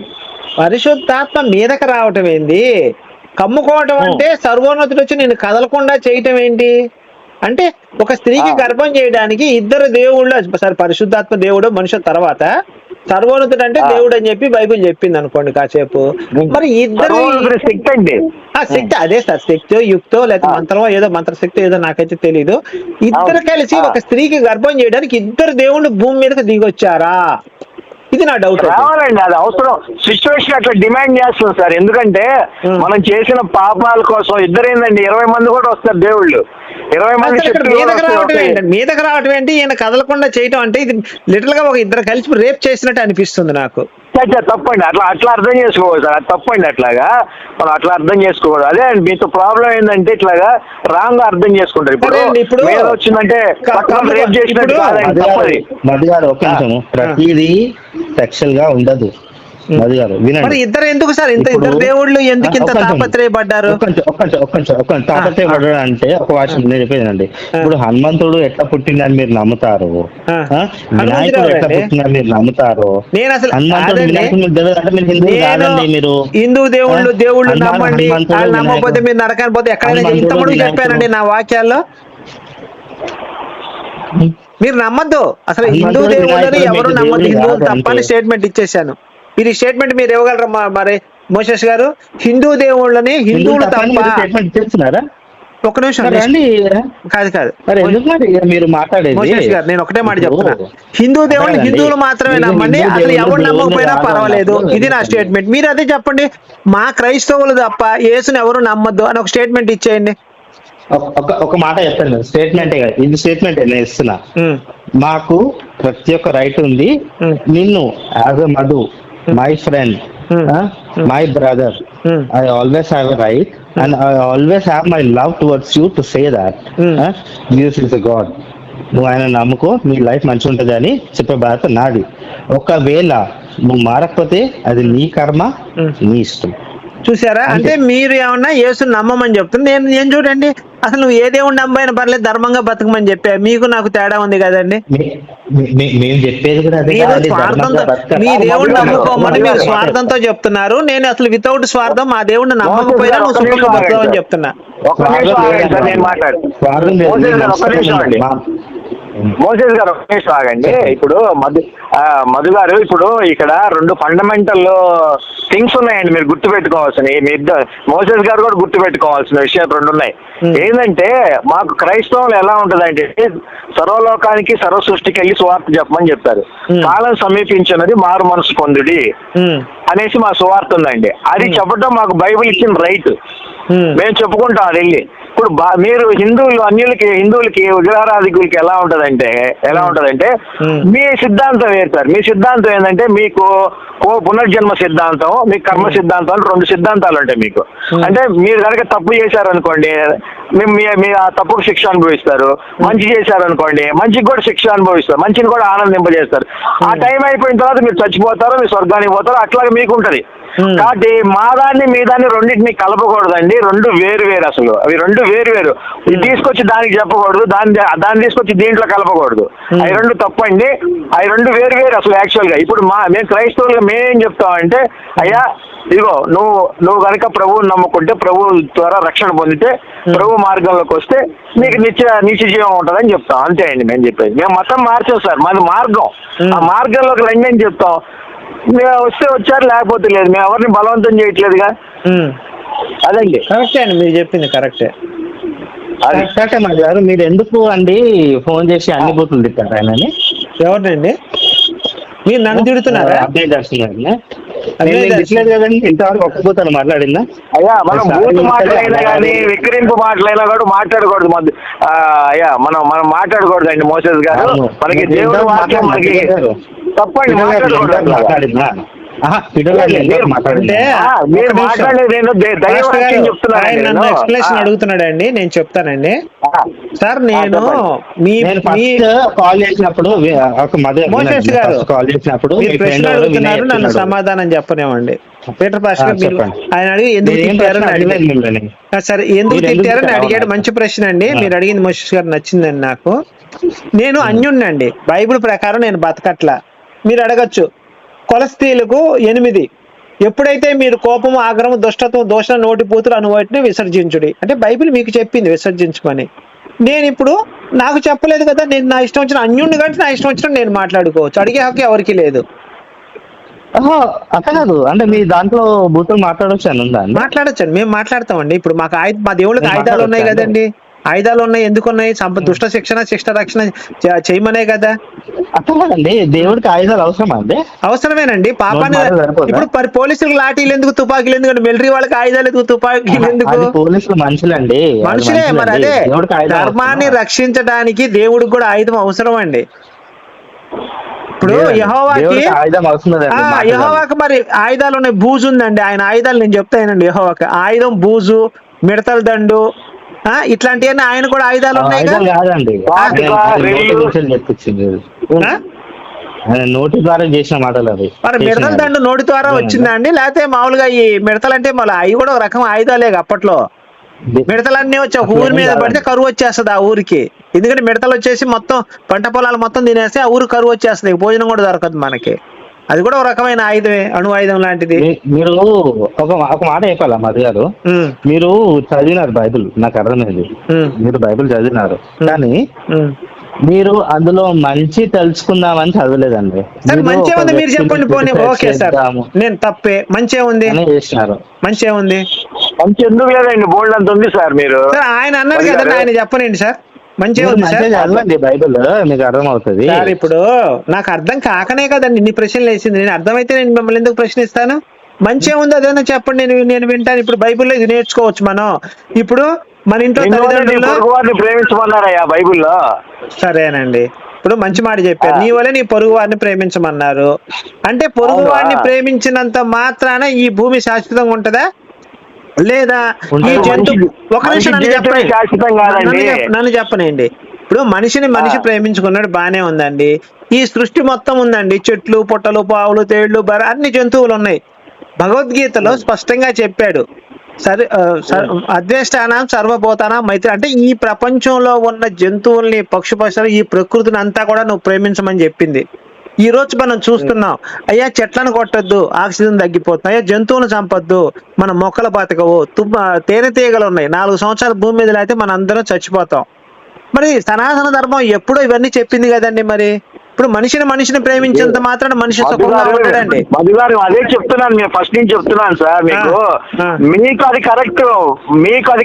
పరిశుద్ధాత్మ మీదకి రావటం ఏంది? కమ్ముకోవటం అంటే సర్వోన్నతుడు వచ్చి నేను కదలకుండా చేయటం ఏంటి అంటే, ఒక స్త్రీకి గర్భం చేయడానికి ఇద్దరు దేవుళ్ళు, సరే పరిశుద్ధాత్మ దేవుడు మనుషుల తర్వాత, సర్వోన్నతుడు అంటే దేవుడు అని చెప్పి బైబిల్ చెప్పింది అనుకోండి కాసేపు. మరి ఇద్దరు శక్తి అదే సార్, శక్తో యుక్తో లేదా మంత్రమో ఏదో మంత్రశక్తి ఏదో నాకైతే తెలీదు. ఇద్దరు కలిసి ఒక స్త్రీకి గర్భం చేయడానికి ఇద్దరు దేవుళ్ళు భూమి మీదకి దిగొచ్చారా? ఇది నా డౌట్. రావాలండి, అది అవసరం. సిచ్యువేషన్ అట్లా డిమాండ్ చేస్తుంది సార్. ఎందుకంటే మనం చేసిన పాపాల కోసం ఇద్దరు ఏందండి 20 మంది కూడా వస్తారు దేవుళ్ళు. 20 మంది అసలు ఇక్కడ శక్తులు మీదకి కూడా రావటం వస్తాయి. ఏంటంటే మీదకి రావటం ఏంటి, ఈయన కదలకుండా చేయటం అంటే ఇది లిటిల్ గా ఒక ఇద్దరు కలిసి రేప్ చేసినట్టు అనిపిస్తుంది నాకు. తప్పండి, అట్లా అర్థం చేసుకోకూడదు సార్, అది తప్పండి. అట్లాగా మనం అట్లా అర్థం చేసుకోకూడదు. అదే అండి మీతో ప్రాబ్లం ఏంటంటే ఇట్లాగా రాంగ్ గా అర్థం చేసుకుంటారు. సరే అండి, ఇప్పుడు మీద వచ్చిందంటే రేప్ చేసినట్టు కాదండి, తప్పది. మధు గారు ఒక నిమిషము, ప్రతిదీ సెక్షువల్ గా ఉండదు మధు గారు, మరి వినండి. ఇద్దరు ఎందుకు సార్ ఇంత ఇప్పుడు- ఇద్దరు దేవుళ్ళు ఎందుకు ఇంత ఒక్క నిమిషం. తాపత్రయపడ్డారు? ఒక్క తాపత్రయపడ్డాడు అంటే ఒక వాక్యం నేను చెప్పేదండి. ఇప్పుడు హనుమంతుడు ఎట్లా పుట్టిందని మీరు నమ్ముతారు, వినాయకుడు ఎట్లా పుట్టిందని మీరు నమ్ముతారు. నేను అసలు హనుమంతుడు వినాయకుడు తెలియదు అంటే మీరు హిందూ కాదండి. మీరు హిందూ దేవుళ్ళు నమ్మండి, వాళ్ళు నమ్మకపోతే మీరు నరకానికి పోతే ఎక్కడైనా ఇంతకుముందు చెప్పానండి నా వాక్యాల్లో. మీరు నమ్మద్దు అసలు, హిందూ దేవుళ్ళని ఎవరు నమ్మద్దు, హిందువులు తప్పని స్టేట్మెంట్ ఇచ్చేసాను. మీరు ఈ స్టేట్మెంట్ మీరు ఇవ్వగలరా మరి మోషేష్ గారు? హిందూ దేవుళ్ళని హిందువులు తప్ప. ఒక నిమిషం, కాదు మీరు మాట్లాడేది మోషేష్ గారు, నేను ఒకటే మాట చెప్తున్నా, హిందూ దేవుళ్ళని హిందువులు మాత్రమే నమ్మండి, అసలు ఎవరు నమ్మకపోయినా పర్వాలేదు. ఇది నా స్టేట్మెంట్. మీరు అదే చెప్పండి, మా క్రైస్తవులు తప్ప యేసుని ఎవరు నమ్మద్దు అని ఒక స్టేట్మెంట్ ఇచ్చేయండి. ఒక మాట చెప్తాను, స్టేట్మెంటే కదా ఇది, స్టేట్మెంట్ నేను ఇస్తున్నా. మాకు ప్రతి ఒక్క రైట్ ఉంది. నిన్ను as a Madhu, my friend, my brother, I always have a right and I always have my love towards you to say that Jesus is a God. నువ్వు ఆయన నమ్ముకో, నీ లైఫ్ మంచిగా ఉంటుంది అని చెప్పే బాధ్యత నాది. ఒకవేళ నువ్వు మారకపోతే అది నీ కర్మ, నీ ఇష్టం. చూసారా? అంటే మీరు ఏమన్నా యేసుని నమ్మమని చెప్తున్నా, నేను చూడండి అసలు నువ్వు ఏ దేవుడు నమ్మైనా పర్లేదు ధర్మంగా బతకమని చెప్పా. మీకు నాకు తేడా ఉంది కదండి. మేము చెప్పేది కూడా మీ దేవుడు నమ్ముకోమని మీరు స్వార్థంతో చెప్తున్నారు. నేను అసలు వితౌట్ స్వార్థం మా దేవుడిని నమ్మకపోయినా నువ్వు సుఖంగా బతకమని చెప్తున్నా. మోసేస్ గారు ఒక నిమిషం ఆగండి. ఇప్పుడు మధు గారు, ఇప్పుడు ఇక్కడ 2 ఫండమెంటల్ థింగ్స్ ఉన్నాయండి మీరు గుర్తు పెట్టుకోవాల్సినవి. మీ ఇద్దరు మోసేస్ గారు కూడా గుర్తు పెట్టుకోవాల్సిన విషయాలు 2 ఉన్నాయి. ఏంటంటే మాకు క్రైస్తవులు ఎలా ఉంటదంటే సర్వలోకానికి సర్వ సృష్టికి వెళ్ళి సువార్త చెప్పమని చెప్తారు. కాలం సమీపించినది మారు మనసు పొందుడి అనేసి మా సువార్త ఉందండి. అది చెప్పడం మాకు బైబిల్ ఇచ్చిన రైట్, మేము చెప్పుకుంటాం అది వెళ్ళి. ఇప్పుడు మీరు హిందువులకి విగ్రహారాధికులకి ఎలా ఉంటదంటే మీ సిద్ధాంతం వేరు సార్. మీ సిద్ధాంతం ఏంటంటే మీకు పునర్జన్మ సిద్ధాంతం, మీ కర్మ సిద్ధాంతం, 2 సిద్ధాంతాలు ఉంటాయి మీకు. అంటే మీరు కనుక తప్పు చేశారనుకోండి మీ ఆ తప్పుకు శిక్ష అనుభవిస్తారు, మంచి చేశారనుకోండి మంచికి కూడా శిక్ష అనుభవిస్తారు, మంచిని కూడా ఆనందింపజేస్తారు. ఆ టైం అయిపోయిన తర్వాత మీరు చచ్చిపోతారు, మీరు స్వర్గానికి పోతారు, అట్లాగే మీకు ఉంటది. కాబట్టి మా దాన్ని మీ దాన్ని రెండింటిని కలపకూడదండి. 2 వేరు అసలు, అవి 2 వేరు. ఇది తీసుకొచ్చి దానికి చెప్పకూడదు, దాన్ని తీసుకొచ్చి దీంట్లో కలపకూడదు. అవి 2 తప్పండి, అవి 2 వేరు అసలు యాక్చువల్ గా. ఇప్పుడు మేము క్రైస్తవులుగా మేమేం చెప్తామంటే, అయ్యా ఇదిగో నువ్వు కనుక ప్రభువుని నమ్ముకుంటే, ప్రభు ద్వారా రక్షణ పొందితే, ప్రభు మార్గంలోకి వస్తే నీకు నిత్య జీవం ఉంటుందని చెప్తాం. అంతే అండి మేము చెప్పేది. మేము మతం మార్చాం సార్, మాది మార్గం. ఆ మార్గంలోకి రండి అని చెప్తాం. మేము వస్తే వచ్చారు, లేకపోతే లేదు. మేము ఎవరిని బలవంతం చేయట్లేదుగా. అదండి కరెక్టే అండి, మీరు చెప్పింది కరెక్టే. కరెక్టే మరి గారు. మీరు ఎందుకు అండి ఫోన్ చేసి అన్ని బూతులు తిట్టారు ఆయనని? ఎవరినండి? మీరు నన్ను తిడుతున్నారా? అబ్బాయి దర్శన్ గారిని తిట్టలేదు కదండి, ఇంతవరకు ఒక్క బూతలు మాట్లాడిందా? అయ్యా మనం బూత్ మాటలైనా కానీ విక్రింపు మాటలైనా కూడా మాట్లాడకూడదు. అయ్యా మనం మాట్లాడకూడదు అండి మోసేస్ గారు. మనకి దేవుడు వాక్యం మనకి తప్పండి మాట్లాడకూడదు. ఎక్స్ప్లెనేషన్ అడుగుతున్నాడండి, నేను చెప్తానండి సార్. నేను కాల్ చేసినప్పుడు మోషేష్ గారు మీరు ప్రశ్న అడుగుతున్నారు, నన్ను సమాధానం చెప్పనివ్వండి. పీటర్ పాస్టర్ గారు ఆయన అడిగి ఎందుకు తిట్టారని అడిగారు. సరే, ఎందుకు తిట్టారని అడిగాడు. మంచి ప్రశ్న అండి మీరు అడిగింది మోషేష్ గారు, నచ్చిందండి నాకు. నేను అన్యుణ్ణండి, బైబిల్ ప్రకారం నేను బతకట్లా. మీరు అడగచ్చు కొలస్తీలకు 8, ఎప్పుడైతే మీరు కోపము, ఆగ్రహం, దుష్టత్వం, దోషం, నోటిపూతులు అనువాటిని విసర్జించుడి అంటే బైబిల్ మీకు చెప్పింది విసర్జించమని. నేను ఇప్పుడు నాకు చెప్పలేదు కదా, నేను నా ఇష్టం వచ్చిన అన్యుణ్ణి కాబట్టి నా ఇష్టం వచ్చిన నేను మాట్లాడుకోవచ్చు, అడిగే హక్కు ఎవరికి లేదు. అట్లా కాదు అంటే మీ దాంట్లో బూతులు మాట్లాడొచ్చు అని ఉందా? మాట్లాడొచ్చండి, మేము మాట్లాడతామండి. ఇప్పుడు మాకు మా దేవుళ్ళకి ఆయుధాలు ఉన్నాయి కదండి. ఆయుధాలు ఉన్నాయి, ఎందుకు ఉన్నాయి? దుష్ట శిక్షణ శిష్ట రక్షణ చేయమనే కదా. అర్థమేనండి, దేవుడికి ఆయుధాలు అవసరమా అండి? అవసరమేనండి. పాపాన్ని ఇప్పుడు మరి పోలీసులకు లాఠీలు ఎందుకు, తుపాకీలు ఎందుకు, మిలిటరీ వాళ్ళకి ఆయుధాలు ఎందుకు, తుపాకీలు ఎందుకు? పోలీసులు మనుషులండి, మనుషులే. మరి అదే ధర్మాన్ని రక్షించడానికి దేవుడికి కూడా ఆయుధం అవసరం అండి. ఇప్పుడు యెహోవాకి మరి ఆయుధాలు ఉన్నాయి. బూజు ఉందండి, ఆయన ఆయుధాలు నేను చెప్తానండి. యెహోవాకి ఆయుధం బూజు, మిడతల దండు, ఇట్లాంటివన్నీ ఆయన కూడా ఆయుధాలు ఉన్నాయి. నోటి ద్వారా చేసిన మాటలు అవి. మరి మిడతల దండు నోటి ద్వారా వచ్చిందా అండి? లేకపోతే మామూలుగా ఈ మిడతలు అంటే మళ్ళీ అవి కూడా ఒక రకం ఆయుధాలే అప్పట్లో. మిడతలన్నీ వచ్చి ఒక ఊరి మీద పడితే కరువు వచ్చేస్తుంది ఆ ఊరికి. ఎందుకంటే మిడతలు వచ్చేసి మొత్తం పంట పొలాలు మొత్తం తినేస్తే ఆ ఊరు కరువు వచ్చేస్తుంది, భోజనం కూడా దొరకదు మనకి. అది కూడా ఒక రకమైన ఆయుధమే, అణు ఆయుధం లాంటిది. మీరు ఒక మాట చెప్పాలా మధు గారు, మీరు చదివినారు బైబిల్, నాకు అర్థమైంది. మీరు బైబిల్ చదివినారు, కానీ మీరు అందులో మంచి తెలుసుకుందామని చదవలేదండి. మంచి ఉంది, మీరు చెప్పండి. పోనీ ఓకే సార్, నేను తప్పే. మంచి ఉంది, చేసినారు. మంచి ఉంది, మంచి ఎందుకు లేదండి, బోల్డ్ అంత ఉంది సార్. మీరు ఆయన అన్నారు కదా, ఆయన చెప్పనండి సార్. మంచిగా ఉంది సార్, చదవండి బైబిల్, మీకు అర్థం అవుతుంది సార్. ఇప్పుడు నాకు అర్థం కాకనే కదండి ఇన్ని ప్రశ్నలు వేసింది. నేను అర్థమైతే నేను మిమ్మల్ని ఎందుకు ప్రశ్నిస్తాను? మంచిగా ఉంది అదేనా చెప్పండి, నేను వింటాను. ఇప్పుడు బైబిల్లో ఇది నేర్చుకోవచ్చు మనం. ఇప్పుడు మన ఇంట్లో తల్లిదండ్రులు ప్రేమించమన్నారయ్యా బైబిల్లో. సరేనండి, ఇప్పుడు మంచి మాట చెప్పారు. నీ వల్ల నీ పొరుగు వారిని ప్రేమించమన్నారు. అంటే పొరుగు వారిని ప్రేమించినంత మాత్రాన ఈ భూమి శాశ్వతంగా ఉంటదా లేదా? ఈ జంతు ఒక నిమిషం నన్ను చెప్పనండి. ఇప్పుడు మనిషి ప్రేమించుకున్నాడు, బానే ఉందండి. ఈ సృష్టి మొత్తం ఉందండి, చెట్లు, పుట్టలు, పావులు, తేళ్లు, అన్ని జంతువులు ఉన్నాయి. భగవద్గీతలో స్పష్టంగా చెప్పాడు, అద్వేష్టానం సర్వభూతానం మైత్రి. అంటే ఈ ప్రపంచంలో ఉన్న జంతువుల్ని, పశువులు, ఈ ప్రకృతిని అంతా కూడా నువ్వు ప్రేమించమని చెప్పింది. ఈ రోజు మనం చూస్తున్నాం, అయ్యా చెట్లను కొట్టద్దు, ఆక్సిజన్ తగ్గిపోతుంది, అయ్యా జంతువులను చంపొద్దు, మన మొక్కలు బతకవు, తేనెటీగలు ఉన్నాయి, 4 సంవత్సరాలు భూమి మీద అయితే మన అందరం చచ్చిపోతాం. మరి సనాతన ధర్మం ఎప్పుడో ఇవన్నీ చెప్పింది కదండి. మరి ఇప్పుడు మనిషిని ప్రేమించేంత మాత్రం మనిషి సుఖంగా ఉంటాడండి. మధు గారు అదే చెప్తున్నాను, నేను ఫస్ట్ నుంచి చెప్తున్నాను సార్. మీకు అది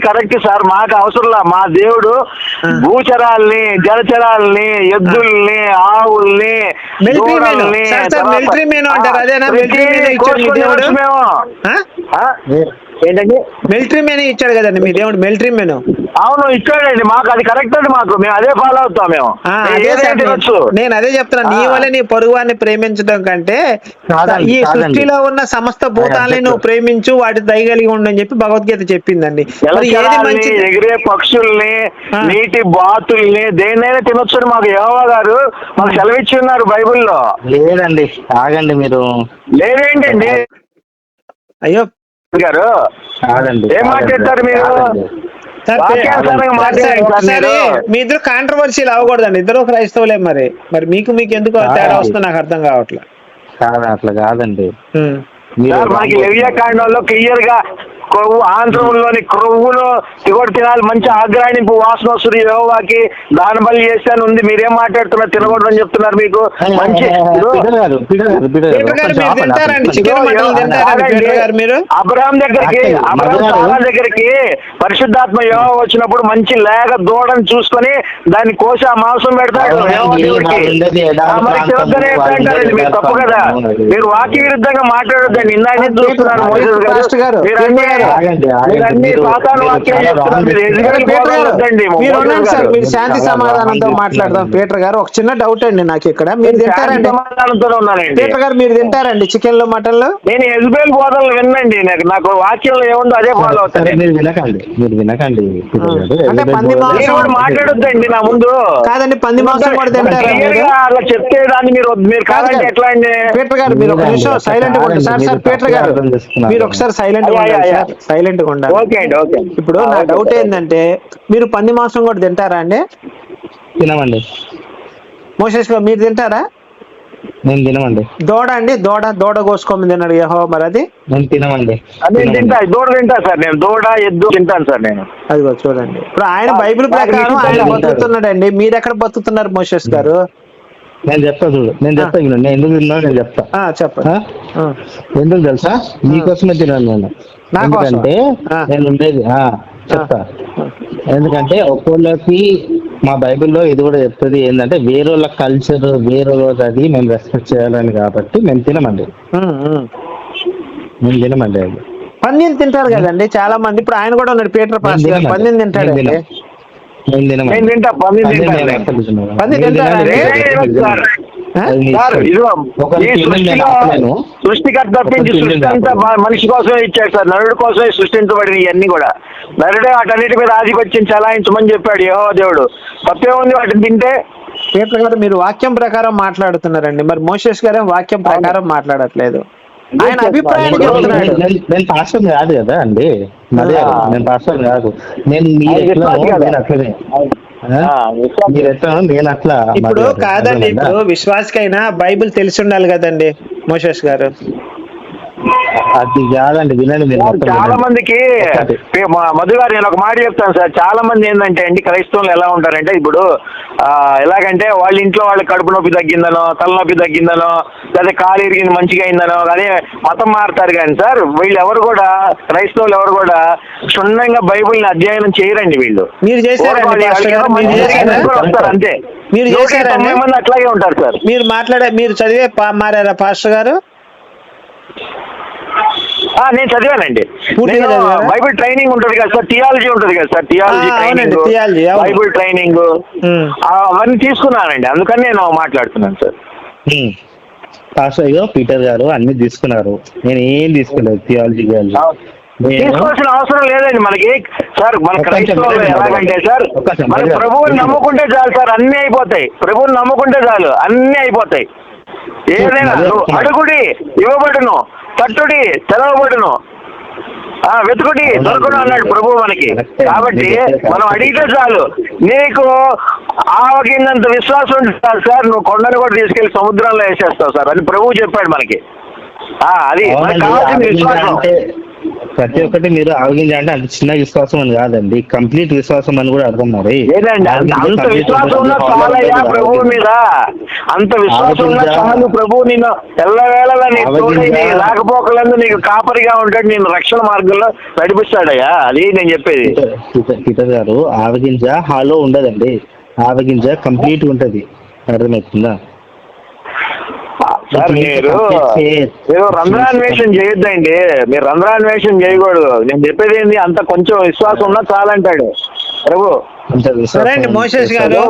కరెక్ట్ సార్, మాకు అవసరంలా. మా దేవుడు భూచరాల్ని, జలచరాల్ని, ఎద్దుల్ని, ఆవుల్ని, మిలిటరీ మెన్ అంటారు, అదేనా? మిలిటరీ మెన్ ఇచ్చాడు మీ దేవుడు. ఏంటండి? మిలిటరీ మెన్ ఇచ్చాడు కదండి మీ దేవుడు, మిలిటరీ మెన్. అవును ఇచ్చాడండి, మాకు అది కరెక్ట్ అండి. మేము అదే ఫాలో అవుతాం. నేను అదే చెప్తున్నా, నీ వల్ల నీ పొరుగు వారిని ప్రేమించడం కంటే ఈ సృష్టిలో ఉన్న సమస్త భూతాలని నువ్వు ప్రేమించు, వాటి దయగలిగి ఉండని చెప్పి భగవద్గీత చెప్పిందండి. ఎగిరే పక్షుల్ని, నీటి బాతుల్ని, దేన్నైనా తినొచ్చు మాకు యెహోవా గారు మాకు సెలవిచ్చి ఉన్నారు బైబిల్లో. లేదండి, ఆగండి మీరు. లేదేంటండి అయ్యో గారు, ఏం మాట్లాడతారు మీరు? మీ ఇద్దరు కాంట్రవర్సీలు అవ్వకూడదండి, ఇద్దరు క్రైస్తవులే. మరి మీకు ఎందుకు తేడా వస్తుంది నాకు అర్థం కావట్లేదు. అట్లా కాదండి, మనకి లెవియా కాండంలో క్లియర్ గా కొవ్వు, ఆంధ్రంలోని క్రొవ్వును తిగొడు తినాలి, మంచి ఆగ్రాణింపు వాసన వస్తుంది యెహోవాకి, దాని బలి చేస్తాను ఉంది. మీరేం మాట్లాడుతున్నారు? తినకూడదు అని చెప్తున్నారు. మీకు మంచి అబ్రహాం దగ్గరికి పరిశుద్ధాత్మ యెహోవా వచ్చినప్పుడు మంచి లేగ దూడని చూసుకొని దాన్ని కోసి ఆ మాంసం పెడతాడు. మీరు తప్పు కదా, మీరు వాక్య విరుద్ధంగా మాట్లాడొద్దండి. ఇందాక చూస్తున్నారు మోసెస్ గారు, మీరు శాంతి సమాధానంతో మాట్లాడదాం. పీటర్ గారు, ఒక చిన్న డౌట్ అండి నాకు ఇక్కడ. మీరు తింటారండి పీటర్ గారు, మీరు తింటారండి చికెన్ లో, మటన్ లో? నేను ఎజ్బేల్ బోధనలు వినండి, నాకు వాక్యంలో ఏముందో అదే ఫాలో అవుతాను. మీరు వినకండి. అంటే పంది మాంసం మాట్లాడొద్దండి నా ముందు. కాదండి, పంది మాంసం కూడా తింటారా? అలా చెప్తే దాన్ని మీరు కాదండి ఎట్లా అండి? పీటర్ గారు, మీరు ఒక నిమిషం సైలెంట్ గా ఉండండి. సార్ పీటర్ గారు, మీరు ఒకసారి సైలెంట్ గా ఉండాలి. సైలెంట్ గా ఉండాలి. ఇప్పుడు నా డౌట్ ఏంటంటే, మీరు పంది మాంసం కూడా తింటారా అండి? తినమండి. మోసెస్ గారు, మీరు తింటారా? నేను తినమండి. దూడ అండి, దూడ కోసుకోమని తిన్నాడు యెహోవా, మరి అది నేను తినమండి. దూడ తింటా సార్, నేను దూడ ఎద్దు తింటాను సార్ నేను. అదిగో చూడండి, ఇప్పుడు ఆయన బైబిల్ ప్రకారం ఆయన బతుకుతున్నాడండి, మీరు ఎక్కడ బతుకుతున్నారు మోసెస్ గారు? నేను చెప్తా చూడు, నేను ఎందుకు తిన్నా నేను చెప్తా. చెప్పండి. ఎందుకు తెలుసా? మీకోసమే తిన్నాను నేను. ఎందుకంటే నేను ఉండేది చెప్తా. ఎందుకంటే ఒక్కోళ్ళకి మా బైబిల్లో ఇది కూడా చెప్తుంది ఏంటంటే వేరేళ్ళ కల్చర్ వేరేళ్ళది అది మేము రెస్పెక్ట్ చేయాలని, కాబట్టి మేము తినమండి. మేము తినమండి అది. పందిని తింటారు కదండి చాలా మంది. ఇప్పుడు ఆయన కూడా ఉన్నాడు, పీటర్ పాస్టర్ గారు పందిని తింటాడు. సృష్టికర్త తప్పించి సృష్టి అంతా మనిషి కోసమే ఇచ్చాడు సార్. నరుడి కోసమే సృష్టించబడిన ఇవన్నీ కూడా. నరుడే వాటన్నిటి మీద ఆధిపత్యం చలాయించమని చెప్పాడు యెహోవా దేవుడు. తప్పే ఉంది వాటిని తింటే? పీటర్ గారు మీరు వాక్యం ప్రకారం మాట్లాడుతున్నారండి, మరి మోషేస్ గారే వాక్యం ప్రకారం మాట్లాడట్లేదు. ఆయన అభిప్రాయం చెప్తున్నాడు. నేను పాస్టర్ కాదు కదా అండి, నేను పాస్టర్ కాదు. నేను అట్లనే నేను అట్లా. ఇప్పుడు కాదండి, ఇప్పుడు విశ్వాసకైనా బైబిల్ తెలిసి ఉండాలి కదండి మోషేస్ గారు. అది కాదండి, వినండి. చాలా మందికి మధు గారు నేను ఒక మాట చెప్తాను సార్. చాలా మంది ఏంటంటే అండి, క్రైస్తవులు ఎలా ఉంటారంటే ఇప్పుడు ఎలాగంటే వాళ్ళ ఇంట్లో వాళ్ళ కడుపు నొప్పి తగ్గిందనో, తలనొప్పి తగ్గిందనో, లేదా కాలు ఇరిగింది మంచిగా అయిందనో అదే మతం మారుతారు. కానీ సార్ వీళ్ళు ఎవరు కూడా, క్రైస్తవులు ఎవరు కూడా క్షుణ్ణంగా బైబిల్ని అధ్యయనం చేయరండి. వీళ్ళు మీరు చేశారు అంతే. మీరు చేశారు, మంది అట్లాగే ఉంటారు సార్. మీరు చదివే మారారా పాస్టర్ గారు? నేను చదివానండి. బైబిల్ ట్రైనింగ్ ఉంటుంది కదా సార్, థియాలజీ ఉంటుంది కదా sir, theology training, Bible training అవన్నీ తీసుకున్నానండి. అందుకని నేను మాట్లాడుతున్నాను సార్. పాస్టర్ అయ్యో పీటర్ గారు అన్ని తీసుకున్నారు, నేను ఏం తీసుకోలేదు. థియాలజీ తీసుకోవాల్సిన అవసరం లేదండి మనకి సార్. మన క్రైస్తవులు ఎలాగంటే సార్, మన ప్రభువుని నమ్ముకుంటే చాలు సార్, అన్ని అయిపోతాయి. ప్రభువుని నమ్ముకుంటే చాలు, అన్ని అయిపోతాయి. ఏదైనా అడుగుడి ఇవ్వబడును, తట్టుడి తెరవబడును, వెతుకుడి దొరకను అన్నాడు ప్రభు మనకి. కాబట్టి మనం అడిగితే చాలు. నీకు ఆవగినంత విశ్వాసం ఉంటుంది సార్, నువ్వు కొండను కూడా తీసుకెళ్లి సముద్రంలో వేసేస్తావు సార్ అని ప్రభువు చెప్పాడు మనకి. అది మనకు కావాల్సిన విశ్వాసం. ప్రతి ఒక్కటి మీరు ఆవగించాలంటే అంత చిన్న విశ్వాసం అని కాదండి, కంప్లీట్ విశ్వాసం అని కూడా అర్థం. మరి అంత విశ్వాసం ఉన్న చాలయ్యా ప్రభువు మీద, అంత విశ్వాసం ఉన్న చాలు. ప్రభువు నిన్ను ఎల్లవేళలా నీ తోడై నీ రాకపోకలందు నీకు కాపరిగా ఉంటాడు, నేను రక్షణ మార్గంలో నడిపిస్తాడయ్యా. అది నేను చెప్పేది. పీటర్ గారు ఆవగింజ హాలో ఉండదండి, ఆవగింజ కంప్లీట్ ఉంటది, అర్థమవుతుందా? సార్ మీరు రంధ్రాన్వేషణ చేయొద్దండి, మీరు రంధ్రాన్వేషణ చేయకూడదు. నేను చెప్పేది ఏంది, అంత కొంచెం విశ్వాసం ఉన్నా చాలంటాడు ప్రభు. సరే అండి మోషేస్ గారు,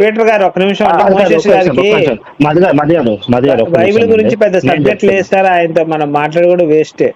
పీటర్ గారు ఒక నిమిషం. మోషేస్ గారికి బైబిల్ గురించి పెద్ద సబ్జెక్ట్ లేదు సార్, ఆయనతో మనం మాట్లాడి కూడా వేస్టే.